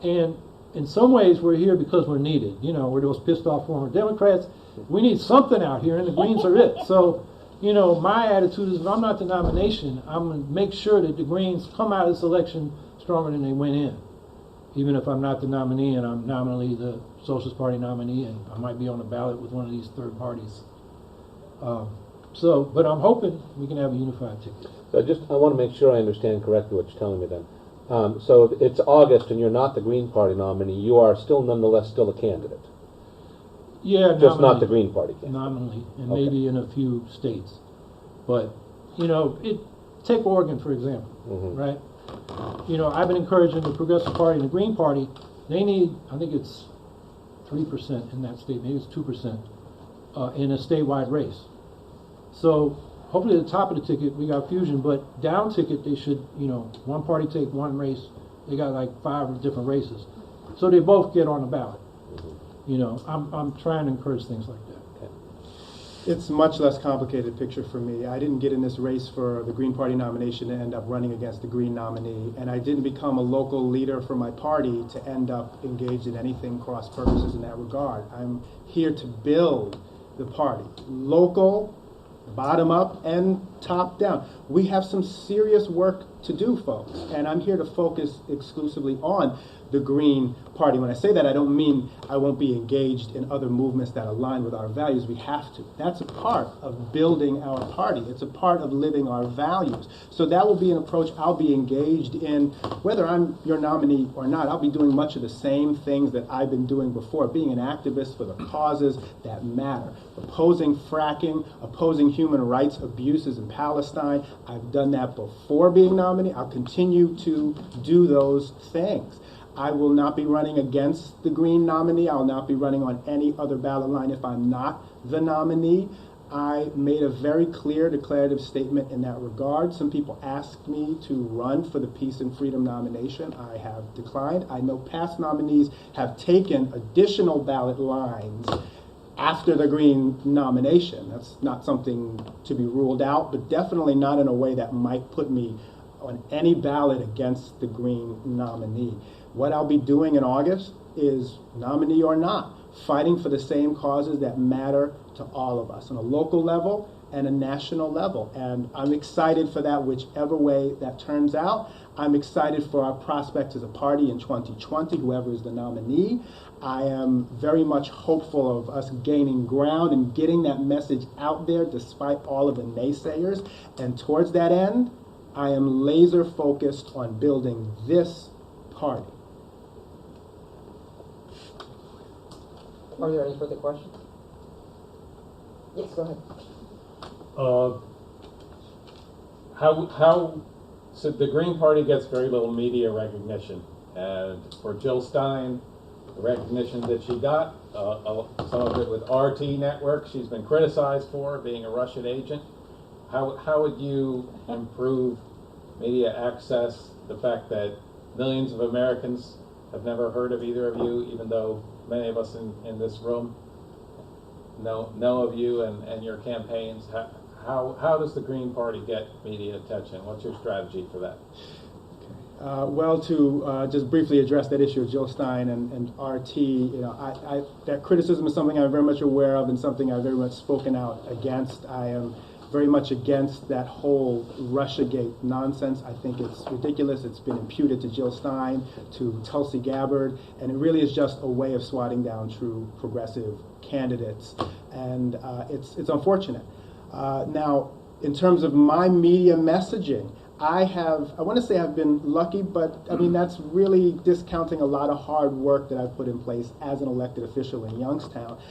And in some ways, we're here because we're needed. We're those pissed off former Democrats. We need something out here, and the Greens are it. So, my attitude is if I'm not the nomination, I'm going to make sure that the Greens come out of this election stronger than they went in. Even if I'm not the nominee and I'm nominally the Socialist Party nominee, and I might be on the ballot with one of these third parties. But I'm hoping we can have a unified ticket. So I want to make sure I understand correctly what you're telling me then. So if it's August and you're not the Green Party nominee, you are nonetheless still a candidate. Yeah, just not the Green Party candidate. Nominally, and Okay. maybe in a few states. But, take Oregon, for example, right? I've been encouraging the Progressive Party and the Green Party. They need, I think it's 3% in that state, maybe it's 2% in a statewide race. So hopefully at the top of the ticket, we got fusion, but down ticket, they should, one party take one race. They got like 5 different races. So they both get on the ballot. I'm trying to encourage things like that. It's a much less complicated picture for me. I didn't get in this race for the Green Party nomination to end up running against the Green nominee, and I didn't become a local leader for my party to end up engaged in anything cross purposes in that regard. I'm here to build the party, local, bottom up, and top down. We have some serious work to do, folks, and I'm here to focus exclusively on the Green Party. When I say that, I don't mean I won't be engaged in other movements that align with our values. We have to. That's a part of building our party. It's a part of living our values. So that will be an approach I'll be engaged in. Whether I'm your nominee or not, I'll be doing much of the same things that I've been doing before, being an activist for the causes that matter. Opposing fracking, opposing human rights abuses in Palestine. I've done that before being nominee. I'll continue to do those things. I will not be running against the Green nominee. I will not be running on any other ballot line if I'm not the nominee. I made a very clear declarative statement in that regard. Some people asked me to run for the Peace and Freedom nomination. I have declined. I know past nominees have taken additional ballot lines after the Green nomination. That's not something to be ruled out, but definitely not in a way that might put me on any ballot against the Green nominee. What I'll be doing in August is, nominee or not, fighting for the same causes that matter to all of us on a local level and a national level. And I'm excited for that, whichever way that turns out. I'm excited for our prospects as a party in 2020, whoever is the nominee. I am very much hopeful of us gaining ground and getting that message out there despite all of the naysayers. And towards that end, I am laser focused on building this party. Are there any further questions? Yes, go ahead. So the Green Party gets very little media recognition, and for Jill Stein, the recognition that she got, some of it with RT Network, she's been criticized for being a Russian agent. How would you improve media access, the fact that millions of Americans have never heard of either of you, even though many of us in this room know of you and your campaigns? How does the Green Party get media attention? What's your strategy for that? To just briefly address that issue of Jill Stein and RT, that criticism is something I'm very much aware of and something I've very much spoken out against. I am very much against that whole Russiagate nonsense. I think it's ridiculous. It's been imputed to Jill Stein, to Tulsi Gabbard, and it really is just a way of swatting down true progressive candidates. And it's unfortunate. Now, in terms of my media messaging, I want to say I've been lucky, but I mean, that's really discounting a lot of hard work that I've put in place as an elected official in Youngstown.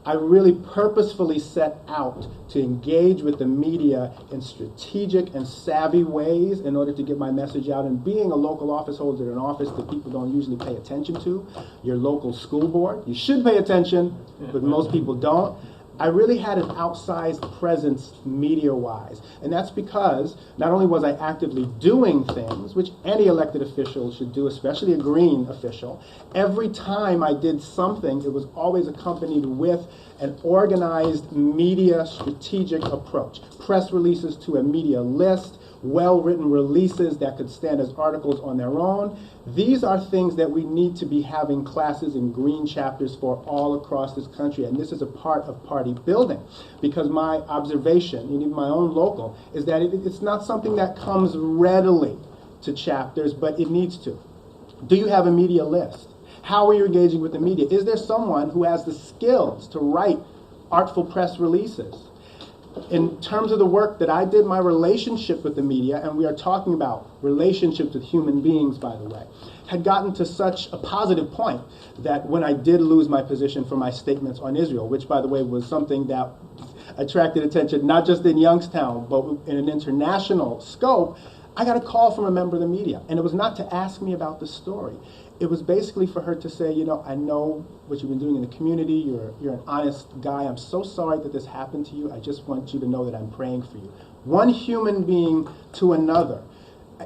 I really purposefully set out to engage with the media in strategic and savvy ways in order to get my message out. And being a local office holder, an office that people don't usually pay attention to, your local school board, you should pay attention, but most people don't. I really had an outsized presence media-wise. And that's because not only was I actively doing things, which any elected official should do, especially a green official, every time I did something, it was always accompanied with an organized media strategic approach. Press releases to a media list, well-written releases that could stand as articles on their own. These are things that we need to be having classes in green chapters for all across this country, and this is a part of party building, because my observation, and even my own local, is that it's not something that comes readily to chapters, but it needs to. Do you have a media list? How are you engaging with the media? Is there someone who has the skills to write artful press releases? In terms of the work that I did, my relationship with the media, and we are talking about relationships with human beings, by the way, had gotten to such a positive point that when I did lose my position for my statements on Israel, which, by the way, was something that attracted attention not just in Youngstown, but in an international scope, I got a call from a member of the media. And it was not to ask me about the story. It was basically for her to say, you know, I know what you've been doing in the community. You're an honest guy. I'm so sorry that this happened to you. I just want you to know that I'm praying for you. One human being to another.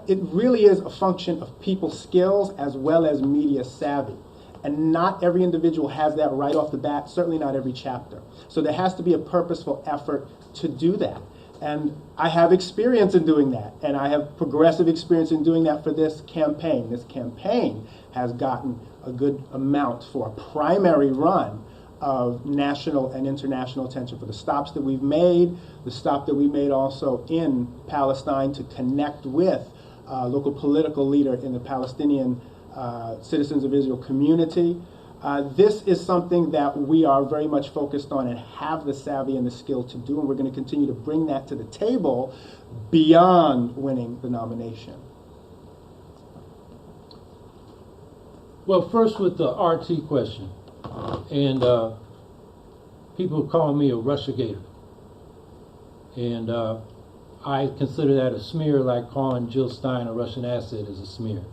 It really is a function of people's skills as well as media savvy. And not every individual has that right off the bat, certainly not every chapter. So there has to be a purposeful effort to do that. And I have experience in doing that, and I have progressive experience in doing that for this campaign. This campaign has gotten a good amount for a primary run of national and international attention for the stops that we've made, the stop that we made also in Palestine to connect with a local political leader in the Palestinian Citizens of Israel community. This is something that we are very much focused on and have the savvy and the skill to do, and we're going to continue to bring that to the table beyond winning the nomination. Well, first with the RT question, and people call me a Russiagator, and I consider that a smear, like calling Jill Stein a Russian asset is a smear,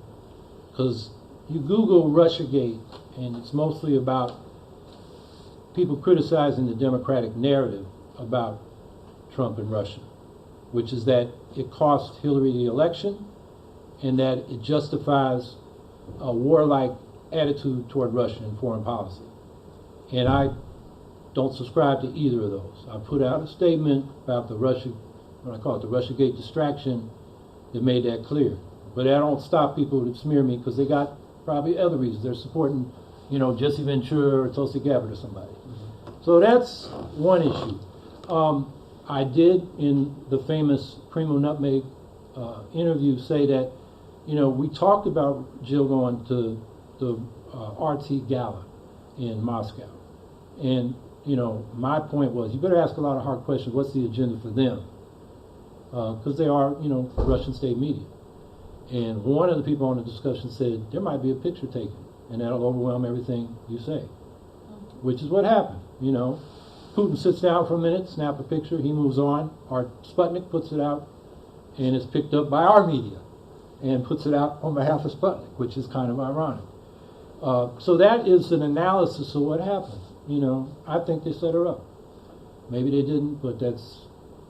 because you Google Russiagate, and it's mostly about people criticizing the Democratic narrative about Trump and Russia, which is that it cost Hillary the election and that it justifies a warlike attitude toward Russia in foreign policy. And I don't subscribe to either of those. I put out a statement about the Russia, what I call it, the Russiagate distraction, that made that clear. But that don't stop people to smear me, because they got probably other reasons. They're supporting, you know, Jesse Ventura or Tulsi Gabbard or somebody. So that's one issue. I did, in the famous Primo Nutmeg interview, say that, you know, we talked about Jill going to the RT Gala in Moscow. And, you know, my point was, you better ask a lot of hard questions. What's the agenda for them? Because they are, you know, Russian state media. And one of the people on the discussion said, there might be a picture taken, and that'll overwhelm everything you say, which is what happened. You know, Putin sits down for a minute, snap a picture, he moves on. Our Sputnik puts it out, and it's picked up by our media and puts it out on behalf of Sputnik, which is kind of ironic. So that is an analysis of what happened. You know, I think they set her up. Maybe they didn't, but that's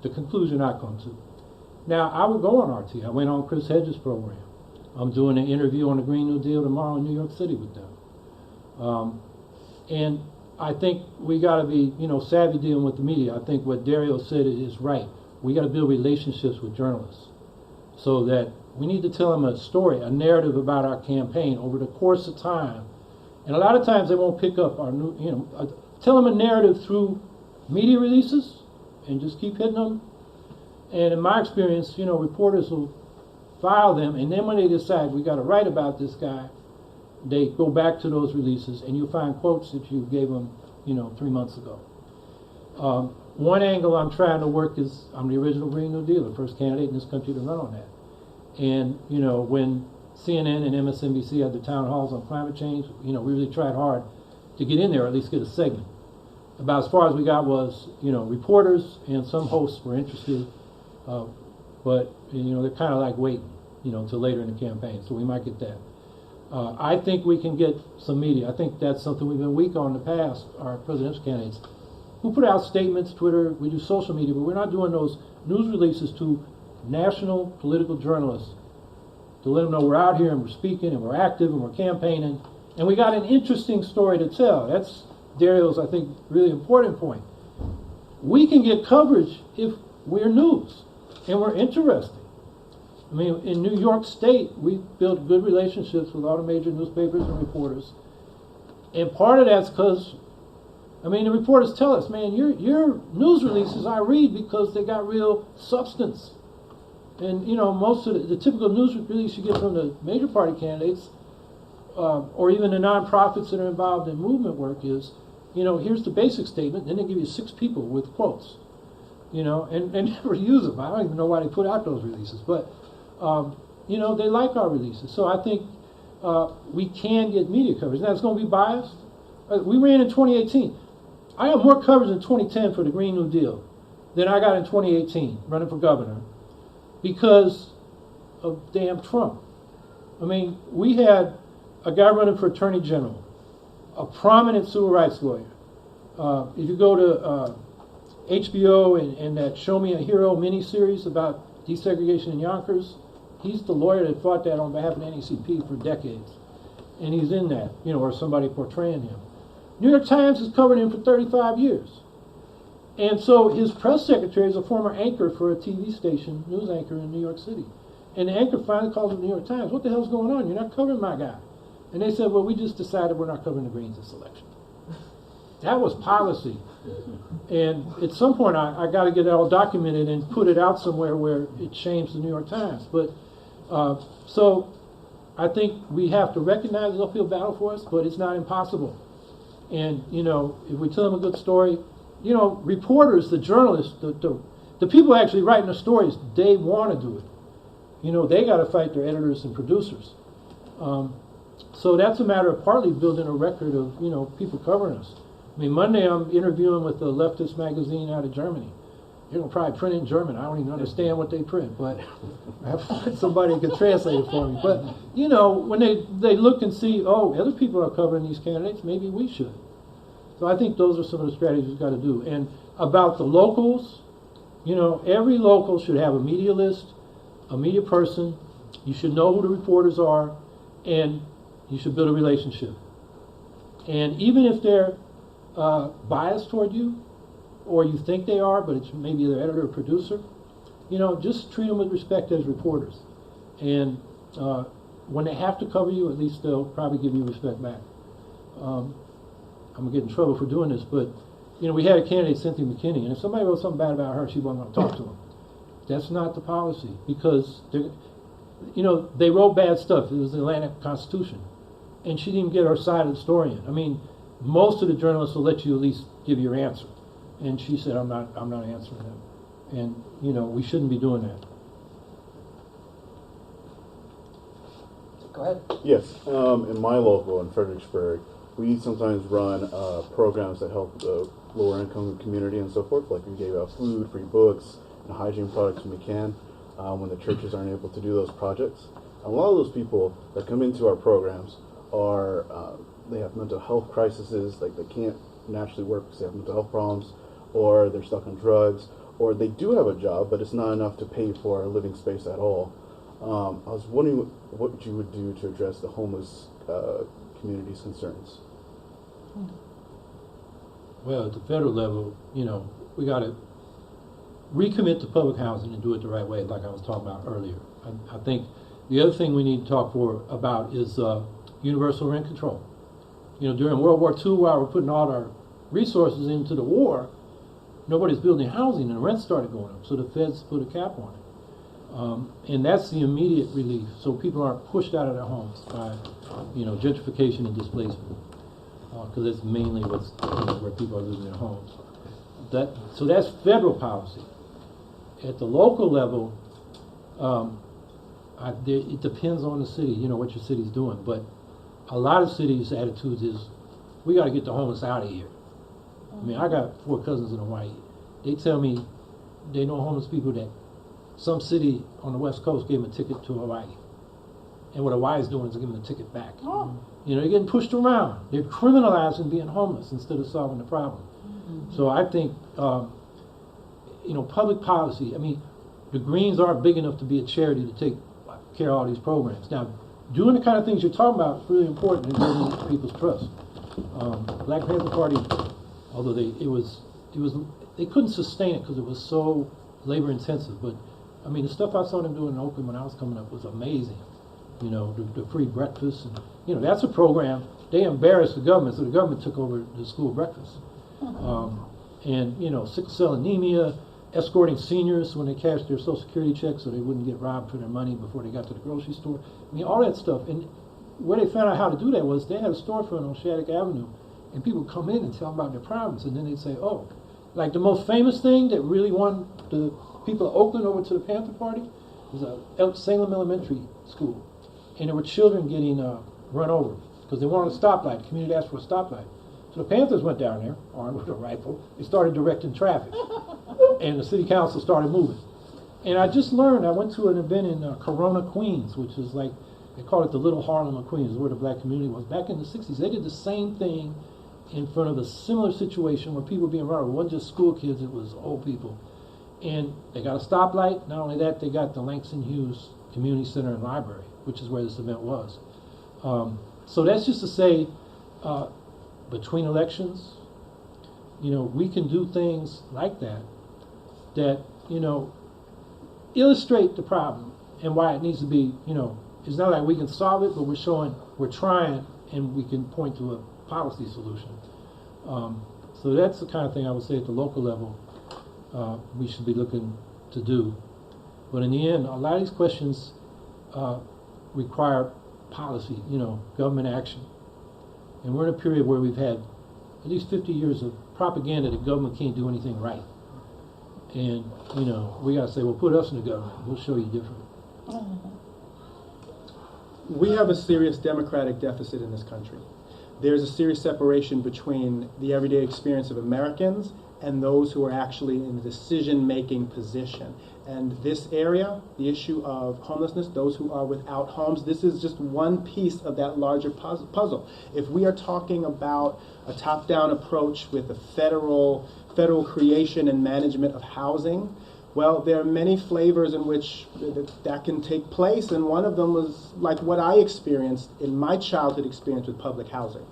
the conclusion I come to. Now, I would go on RT. I went on Chris Hedges' program. I'm doing an interview on the Green New Deal tomorrow in New York City with them. And I think we got to be, you know, savvy dealing with the media. I think what Dario said is right. We got to build relationships with journalists, so that we need to tell them a story, a narrative about our campaign over the course of time. And a lot of times they won't pick up our new, you know, tell them a narrative through media releases and just keep hitting them. And in my experience, you know, reporters will file them, and then when they decide we got to write about this guy, they go back to those releases, and you'll find quotes that you gave them, you know, 3 months ago. One angle I'm trying to work is I'm the original Green New Deal, the first candidate in this country to run on that. And, you know, when CNN and MSNBC had the town halls on climate change, you know, we really tried hard to get in there, or at least get a segment. About as far as we got was, you know, reporters and some hosts were interested, but, you know, they're kind of like waiting, you know, until later in the campaign, so we might get that. I think we can get some media. I think that's something we've been weak on in the past, our presidential candidates, who put out statements, Twitter, we do social media, but we're not doing those news releases to national political journalists to let them know we're out here and we're speaking and we're active and we're campaigning, and we got an interesting story to tell. That's Dario's, I think, really important point. We can get coverage if we're news and we're interesting. I mean, in New York State, we built good relationships with all the major newspapers and reporters, and part of that's because, I mean, the reporters tell us, man, your news releases I read because they got real substance. And, you know, most of the typical news release you get from the major party candidates, or even the nonprofits that are involved in movement work is, you know, here's the basic statement, then they give you 6 people with quotes, you know, and never use them. I don't even know why they put out those releases, but, you know, they like our releases. So I think we can get media coverage. Now, it's going to be biased. We ran in 2018. I have more coverage in 2010 for the Green New Deal than I got in 2018 running for governor because of damn Trump. I mean, we had a guy running for attorney general, a prominent civil rights lawyer. If you go to HBO and that Show Me a Hero miniseries about desegregation in Yonkers, he's the lawyer that fought that on behalf of the NAACP for decades. And he's in that, you know, or somebody portraying him. New York Times has covered him for 35 years. And so his press secretary is a former anchor for a TV station, news anchor in New York City. And the anchor finally calls the New York Times, what the hell's going on? You're not covering my guy. And they said, well, we just decided we're not covering the Greens this election. That was policy. And at some point, I got to get it all documented and put it out somewhere where it shames the New York Times. But so I think we have to recognize the uphill battle for us, but it's not impossible. And, you know, if we tell them a good story, you know, reporters, the journalists, the people actually writing the stories, they want to do it. You know, they got to fight their editors and producers. So that's a matter of partly building a record of, you know, people covering us. I mean, Monday I'm interviewing with a leftist magazine out of Germany. They're going to probably print it in German. I don't even understand what they print, but I have to find somebody who can translate it for me. But, you know, when they look and see, oh, other people are covering these candidates, maybe we should. So I think those are some of the strategies we've got to do. And about the locals, you know, every local should have a media list, a media person. You should know who the reporters are, and you should build a relationship. And even if they're biased toward you, or you think they are, but it's maybe their editor or producer, you know, just treat them with respect as reporters. And when they have to cover you, at least they'll probably give you respect back. I'm going to get in trouble for doing this, but, you know, we had a candidate, Cynthia McKinney, and if somebody wrote something bad about her, she wasn't going to talk to them. That's not the policy, because, you know, they wrote bad stuff. It was the Atlantic Constitution. And she didn't even get her side of the story in. I mean, most of the journalists will let you at least give your answer. And she said, I'm not answering them. And, you know, we shouldn't be doing that. Go ahead. Yes, in my local, in Fredericksburg, we sometimes run programs that help the lower income community and so forth. Like we gave out food, free books, and hygiene products when we can, when the churches aren't able to do those projects. And a lot of those people that come into our programs are, they have mental health crises, like they can't naturally work because they have mental health problems, or they're stuck on drugs, or they do have a job, but it's not enough to pay for a living space at all. I was wondering what you would do to address the homeless community's concerns. Well, at the federal level, you know, we got to recommit to public housing and do it the right way, like I was talking about earlier. I think the other thing we need to talk about is universal rent control. You know, during World War II, while we're putting all our resources into the war, nobody's building housing, and the rent started going up, so the feds put a cap on it. And that's the immediate relief, so people aren't pushed out of their homes by, you know, gentrification and displacement, because that's mainly what's, you know, where people are losing their homes. So that's federal policy. At the local level, It depends on the city, you know, what your city's doing. But a lot of cities' attitudes is, we got to get the homeless out of here. I mean, I got 4 cousins in Hawaii. They tell me they know homeless people that some city on the West Coast gave them a ticket to Hawaii. And what Hawaii's doing is giving them the ticket back. Oh. You know, they're getting pushed around. They're criminalizing being homeless instead of solving the problem. So I think, you know, public policy, I mean, the Greens aren't big enough to be a charity to take care of all these programs. Now, doing the kind of things you're talking about is really important in building people's trust. Black Panther Party, although they couldn't sustain it because it was so labor intensive, but I mean, the stuff I saw them doing in Oakland when I was coming up was amazing. You know, the free breakfast, and you know, that's a program. They embarrassed the government, so the government took over the school breakfast. And you know, sickle cell anemia, escorting seniors when they cashed their Social Security checks so they wouldn't get robbed for their money before they got to the grocery store. I mean, all that stuff. And where they found out how to do that was they had a storefront on Shattuck Avenue, and people would come in and tell them about their problems, and then they'd say, oh, like the most famous thing that really won the people of Oakland over to the Panther Party was Salem Elementary School. And there were children getting run over because they wanted a stoplight. The community asked for a stoplight. So the Panthers went down there, armed with a rifle. They started directing traffic. And the city council started moving. And I just learned, I went to an event in Corona, Queens, which is like, they call it the Little Harlem of Queens, where the black community was. Back in the 60s, they did the same thing in front of a similar situation where people were being run over. It wasn't just school kids, it was old people. And they got a stoplight. Not only that, they got the Langston Hughes Community Center and Library, which is where this event was. So that's just to say, between elections, you know, we can do things like that, you know, illustrate the problem and why it needs to be, you know, it's not like we can solve it, but we're showing, we're trying, and we can point to a policy solution. So that's the kind of thing I would say at the local level we should be looking to do. But in the end, a lot of these questions require policy, you know, government action. And we're in a period where we've had at least 50 years of propaganda that government can't do anything right. And, you know, we got to say, well, put us in the government. We'll show you different. We have a serious democratic deficit in this country. There's a serious separation between the everyday experience of Americans and those who are actually in the decision-making position. And this area, the issue of homelessness, those who are without homes, this is just one piece of that larger puzzle. If we are talking about a top-down approach with a federal creation and management of housing, well, there are many flavors in which that can take place, and one of them was like what I experienced in my childhood experience with public housing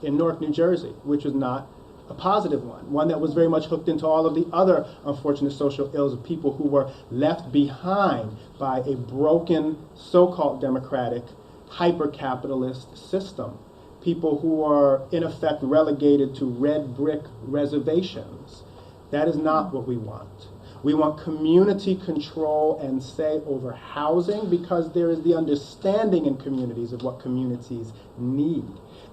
in Newark, New Jersey, which was not a positive one that was very much hooked into all of the other unfortunate social ills of people who were left behind by a broken, so-called democratic, hyper-capitalist system. People who are, in effect, relegated to red brick reservations. That is not what we want. We want community control and say over housing because there is the understanding in communities of what communities need.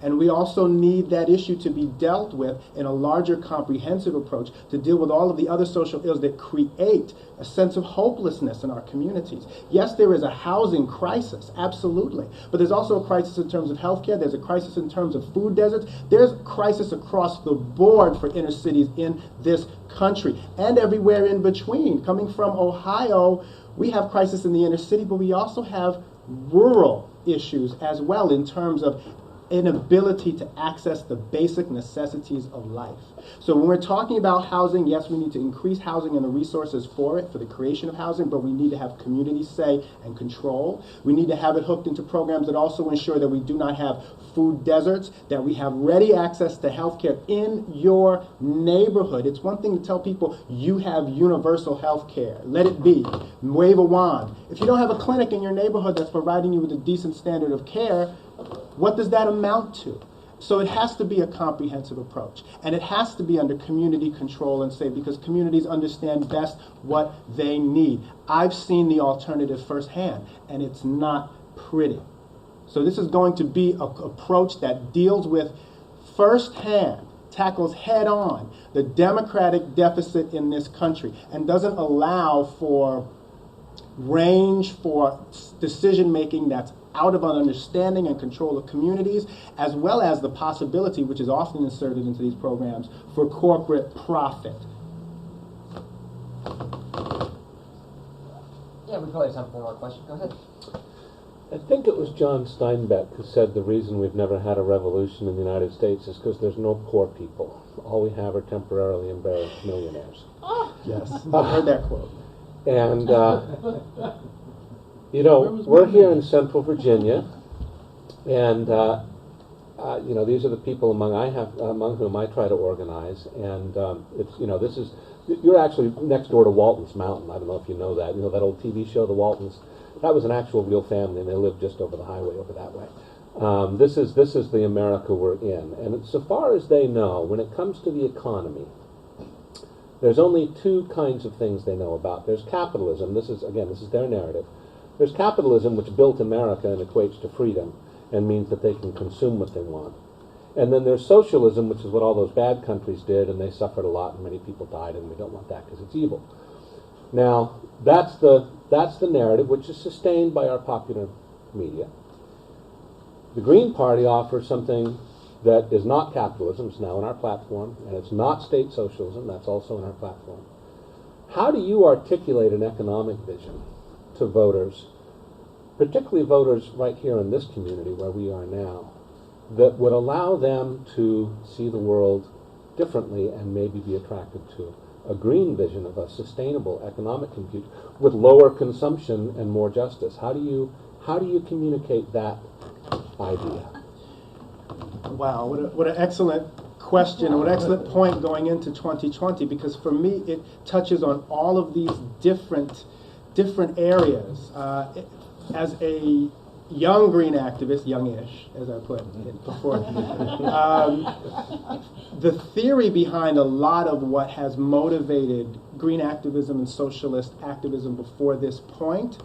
And we also need that issue to be dealt with in a larger comprehensive approach to deal with all of the other social ills that create a sense of hopelessness in our communities. Yes, there is a housing crisis, absolutely. But there's also a crisis in terms of healthcare. There's a crisis in terms of food deserts. There's a crisis across the board for inner cities in this country and everywhere in between. Coming from Ohio, we have crisis in the inner city, but we also have rural issues as well in terms of inability to access the basic necessities of life. So when we're talking about housing, yes, we need to increase housing and the resources for it, for the creation of housing, but we need to have community say and control. We need to have it hooked into programs that also ensure that we do not have food deserts, that we have ready access to healthcare in your neighborhood. It's one thing to tell people you have universal healthcare. Let it be. Wave a wand. If you don't have a clinic in your neighborhood that's providing you with a decent standard of care, what does that amount to? So it has to be a comprehensive approach. And it has to be under community control and say, because communities understand best what they need. I've seen the alternative firsthand, and it's not pretty. So this is going to be an approach that deals with firsthand, tackles head on the democratic deficit in this country, and doesn't allow for range for decision making that's out of an understanding and control of communities, as well as the possibility, which is often inserted into these programs, for corporate profit. Yeah, we probably have time for one more question. Go ahead. I think it was John Steinbeck who said the reason we've never had a revolution in the United States is because there's no poor people. All we have are temporarily embarrassed millionaires. Yes, I've heard that quote. And, you know, we're here in Central Virginia, and, you know, these are the people among whom I try to organize, and it's, you know, you're actually next door to Walton's Mountain. I don't know if you know that. You know that old TV show, The Waltons? That was an actual real family, and they lived just over the highway over that way. This is the America we're in. And so far as they know, when it comes to the economy, there's only two kinds of things they know about. There's capitalism. This is their narrative. There's capitalism, which built America and equates to freedom and means that they can consume what they want. And then there's socialism, which is what all those bad countries did, and they suffered a lot, and many people died, and we don't want that because it's evil. Now, that's the narrative, which is sustained by our popular media. The Green Party offers something that is not capitalism. It's now in our platform, and it's not state socialism. That's also in our platform. How do you articulate an economic vision to voters, particularly voters right here in this community where we are now, that would allow them to see the world differently and maybe be attracted to a green vision of a sustainable economic compute with lower consumption and more justice? How do you communicate that idea? Wow, what an excellent question, what an excellent point going into 2020, because for me it touches on all of these different areas. As a young green activist, youngish, as I put it before, the theory behind a lot of what has motivated green activism and socialist activism before this point,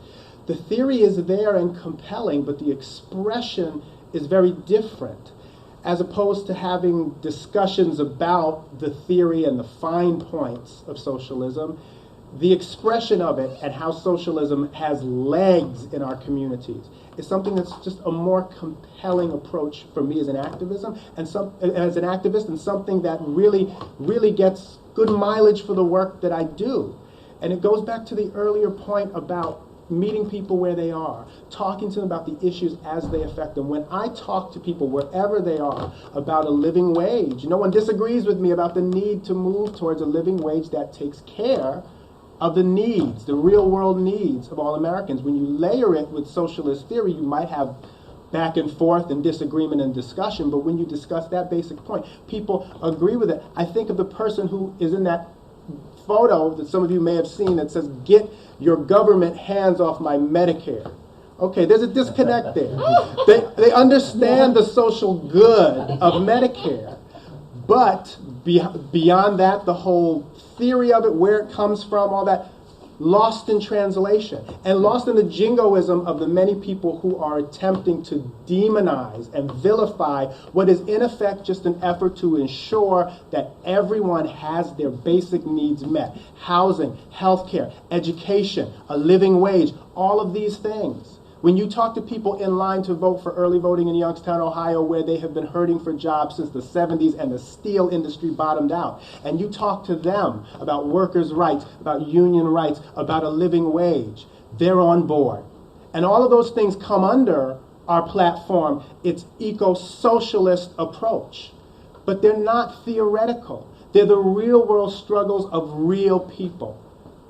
the theory is there and compelling, but the expression is very different. As opposed to having discussions about the theory and the fine points of socialism, the expression of it and how socialism has legs in our communities is something that's just a more compelling approach for me as an activist, and something that really gets good mileage for the work that I do. And it goes back to the earlier point about meeting people where they are, talking to them about the issues as they affect them. When I talk to people wherever they are about a living wage, no one disagrees with me about the need to move towards a living wage that takes care of the needs, the real world needs of all Americans. When you layer it with socialist theory, you might have back and forth and disagreement and discussion, but when you discuss that basic point, people agree with it. I think of the person who is in that photo that some of you may have seen that says, "Get your government hands off my Medicare." Okay, there's a disconnect there. They understand the social good of Medicare, but beyond that, the whole theory of it, where it comes from, all that, lost in translation and lost in the jingoism of the many people who are attempting to demonize and vilify what is in effect just an effort to ensure that everyone has their basic needs met. Housing, healthcare, education, a living wage, all of these things. When you talk to people in line to vote for early voting in Youngstown, Ohio, where they have been hurting for jobs since the 70s and the steel industry bottomed out, and you talk to them about workers' rights, about union rights, about a living wage, they're on board. And all of those things come under our platform, its eco-socialist approach. But they're not theoretical. They're the real world struggles of real people.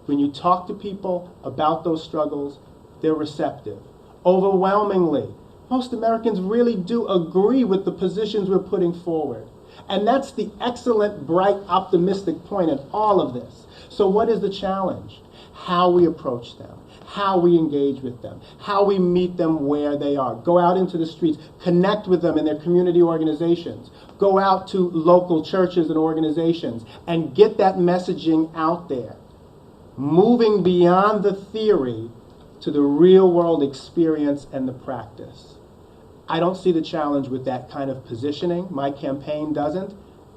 When you talk to people about those struggles, they're receptive. Overwhelmingly, most Americans really do agree with the positions we're putting forward. And that's the excellent, bright, optimistic point in all of this. So what is the challenge? How we approach them, how we engage with them, how we meet them where they are. Go out into the streets, connect with them in their community organizations. Go out to local churches and organizations and get that messaging out there. Moving beyond the theory to the real world experience and the practice. I don't see the challenge with that kind of positioning. My campaign doesn't.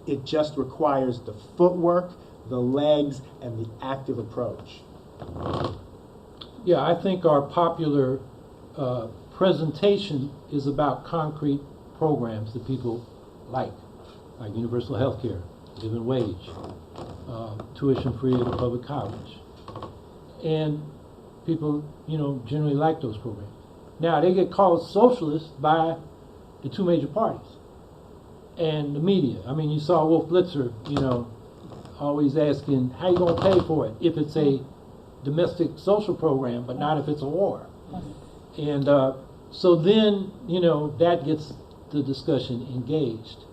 It just requires the footwork, the legs, and the active approach. Yeah, I think our popular presentation is about concrete programs that people like universal health care, living wage, tuition free at a public college. And people, generally like those programs. Now, they get called socialist by the two major parties and the media. I mean, you saw Wolf Blitzer, always asking, how you going to pay for it if it's a domestic social program, but not if it's a war? And so then, that gets the discussion engaged.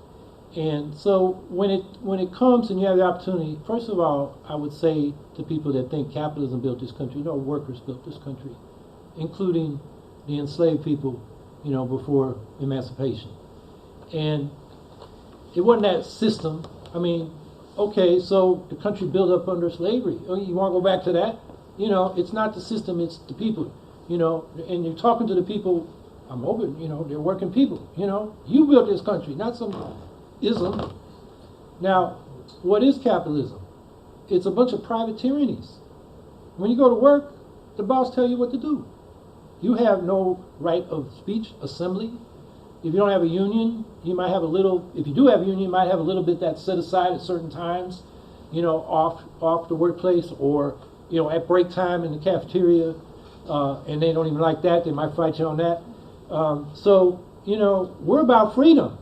And so when it comes and you have the opportunity, first of all, I would say to people that think capitalism built this country, no, workers built this country, including the enslaved people, before emancipation. And it wasn't that system. I mean, okay, so the country built up under slavery. Oh, you want to go back to that? It's not the system, it's the people. And you're talking to the people, I'm open, they're working people. You built this country, not some ism. Now, what is capitalism? It's a bunch of private tyrannies. When you go to work, the boss tell you what to do. You have no right of speech, assembly. If you don't have a union, you might have a little, if you do have a union, you might have a little bit that's set aside at certain times, off the workplace, or, at break time in the cafeteria, and they don't even like that, they might fight you on that. So, we're about freedom.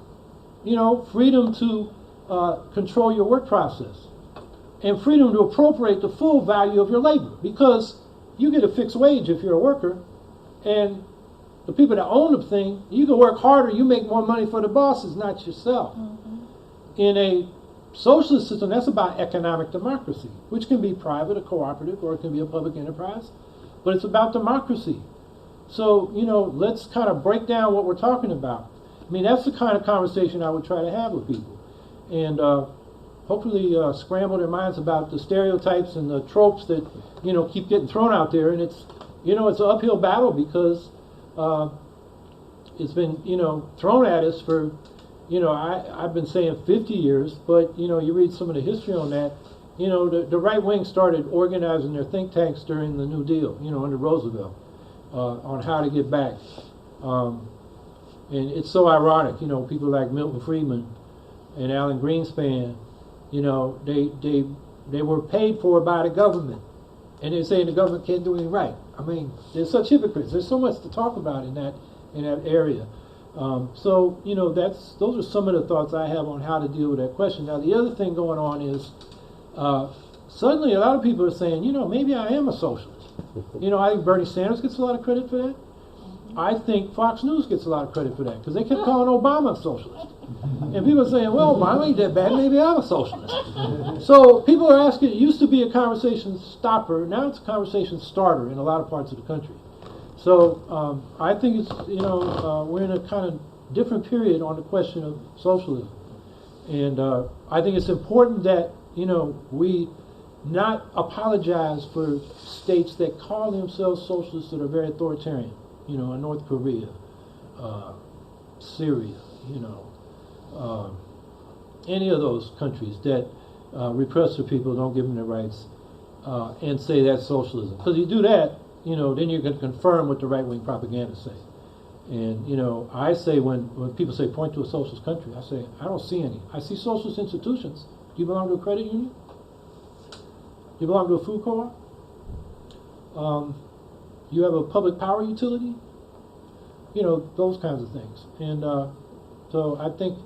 Freedom to control your work process, and freedom to appropriate the full value of your labor, because you get a fixed wage if you're a worker, and the people that own the thing, you can work harder, you make more money for the bosses, not yourself. Mm-hmm. In a socialist system, that's about economic democracy, which can be private or cooperative, or it can be a public enterprise, but it's about democracy. So, let's kind of break down what we're talking about. I mean, that's the kind of conversation I would try to have with people, and hopefully scramble their minds about the stereotypes and the tropes that keep getting thrown out there. And it's it's an uphill battle, because it's been thrown at us for I've been saying 50 years, but you read some of the history on that. The right wing started organizing their think tanks during the New Deal, under Roosevelt, on how to get back. And it's so ironic, people like Milton Friedman and Alan Greenspan, they were paid for by the government, and they're saying the government can't do anything right. I mean, they're such hypocrites. There's so much to talk about in that area. So those are some of the thoughts I have on how to deal with that question. Now, the other thing going on is suddenly a lot of people are saying, maybe I am a socialist. I think Bernie Sanders gets a lot of credit for that. I think Fox News gets a lot of credit for that, because they kept calling Obama a socialist. And people are saying, well, Obama ain't that bad, maybe I'm a socialist. So people are asking, it used to be a conversation stopper, now it's a conversation starter in a lot of parts of the country. So I think it's, we're in a kind of different period on the question of socialism. And I think it's important that, we not apologize for states that call themselves socialists that are very authoritarian. North Korea, Syria, any of those countries that repress their people, don't give them their rights, and say that's socialism. Because you do that, then you're going to confirm what the right-wing propaganda say. And, I say when people say point to a socialist country, I say, I don't see any. I see socialist institutions. Do you belong to a credit union? Do you belong to a food co-op? You have a public power utility? Those kinds of things. And so I think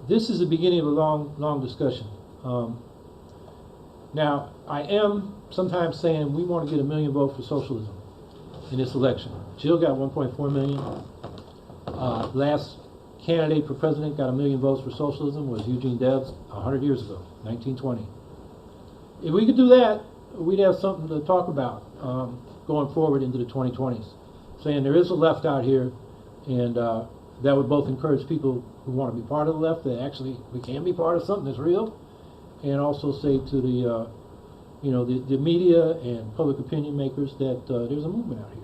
this is the beginning of a long, long discussion. Now, I am sometimes saying we want to get 1 million votes for socialism in this election. Jill got 1.4 million. Last candidate for president got 1 million votes for socialism was Eugene Debs 100 years ago, 1920. If we could do that, we'd have something to talk about going forward into the 2020s, saying there is a left out here, and that would both encourage people who want to be part of the left that actually we can be part of something that's real, and also say to the the media and public opinion makers that there's a movement out here.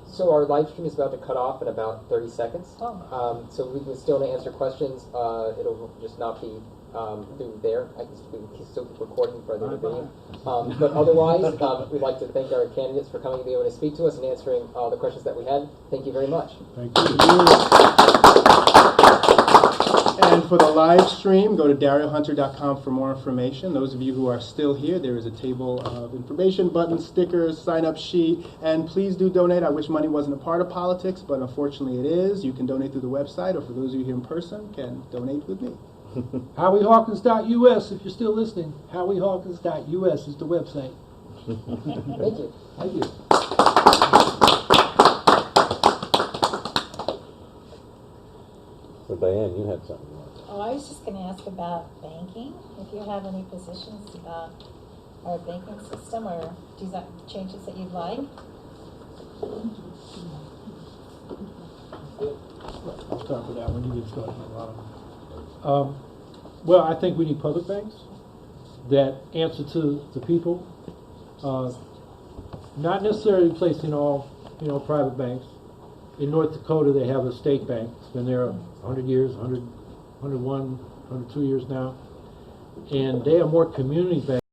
So our live stream is about to cut off in about 30 seconds. So we can still answer questions. It'll just not be through there. I can still keep recording for the debate. But otherwise, we'd like to thank our candidates for coming to be able to speak to us and answering all the questions that we had. Thank you very much. Thank you. And for the live stream, go to dariohunter.com for more information. Those of you who are still here, there is a table of information, buttons, stickers, sign-up sheet, and please do donate. I wish money wasn't a part of politics, but unfortunately it is. You can donate through the website, or for those of you here in person, can donate with me. HowieHawkins.us, if you're still listening. HowieHawkins.us is the website. Thank you. Thank you. So Diane, you had something. Oh, I was just going to ask about banking. If you have any positions about our banking system or changes that you'd like. I'll start with that one. You can start with a lot of them. Well, I think we need public banks that answer to the people. Not necessarily replacing all, private banks. In North Dakota, they have a state bank. It's been there 100 years, 101, 102 years now. And they are more community banks.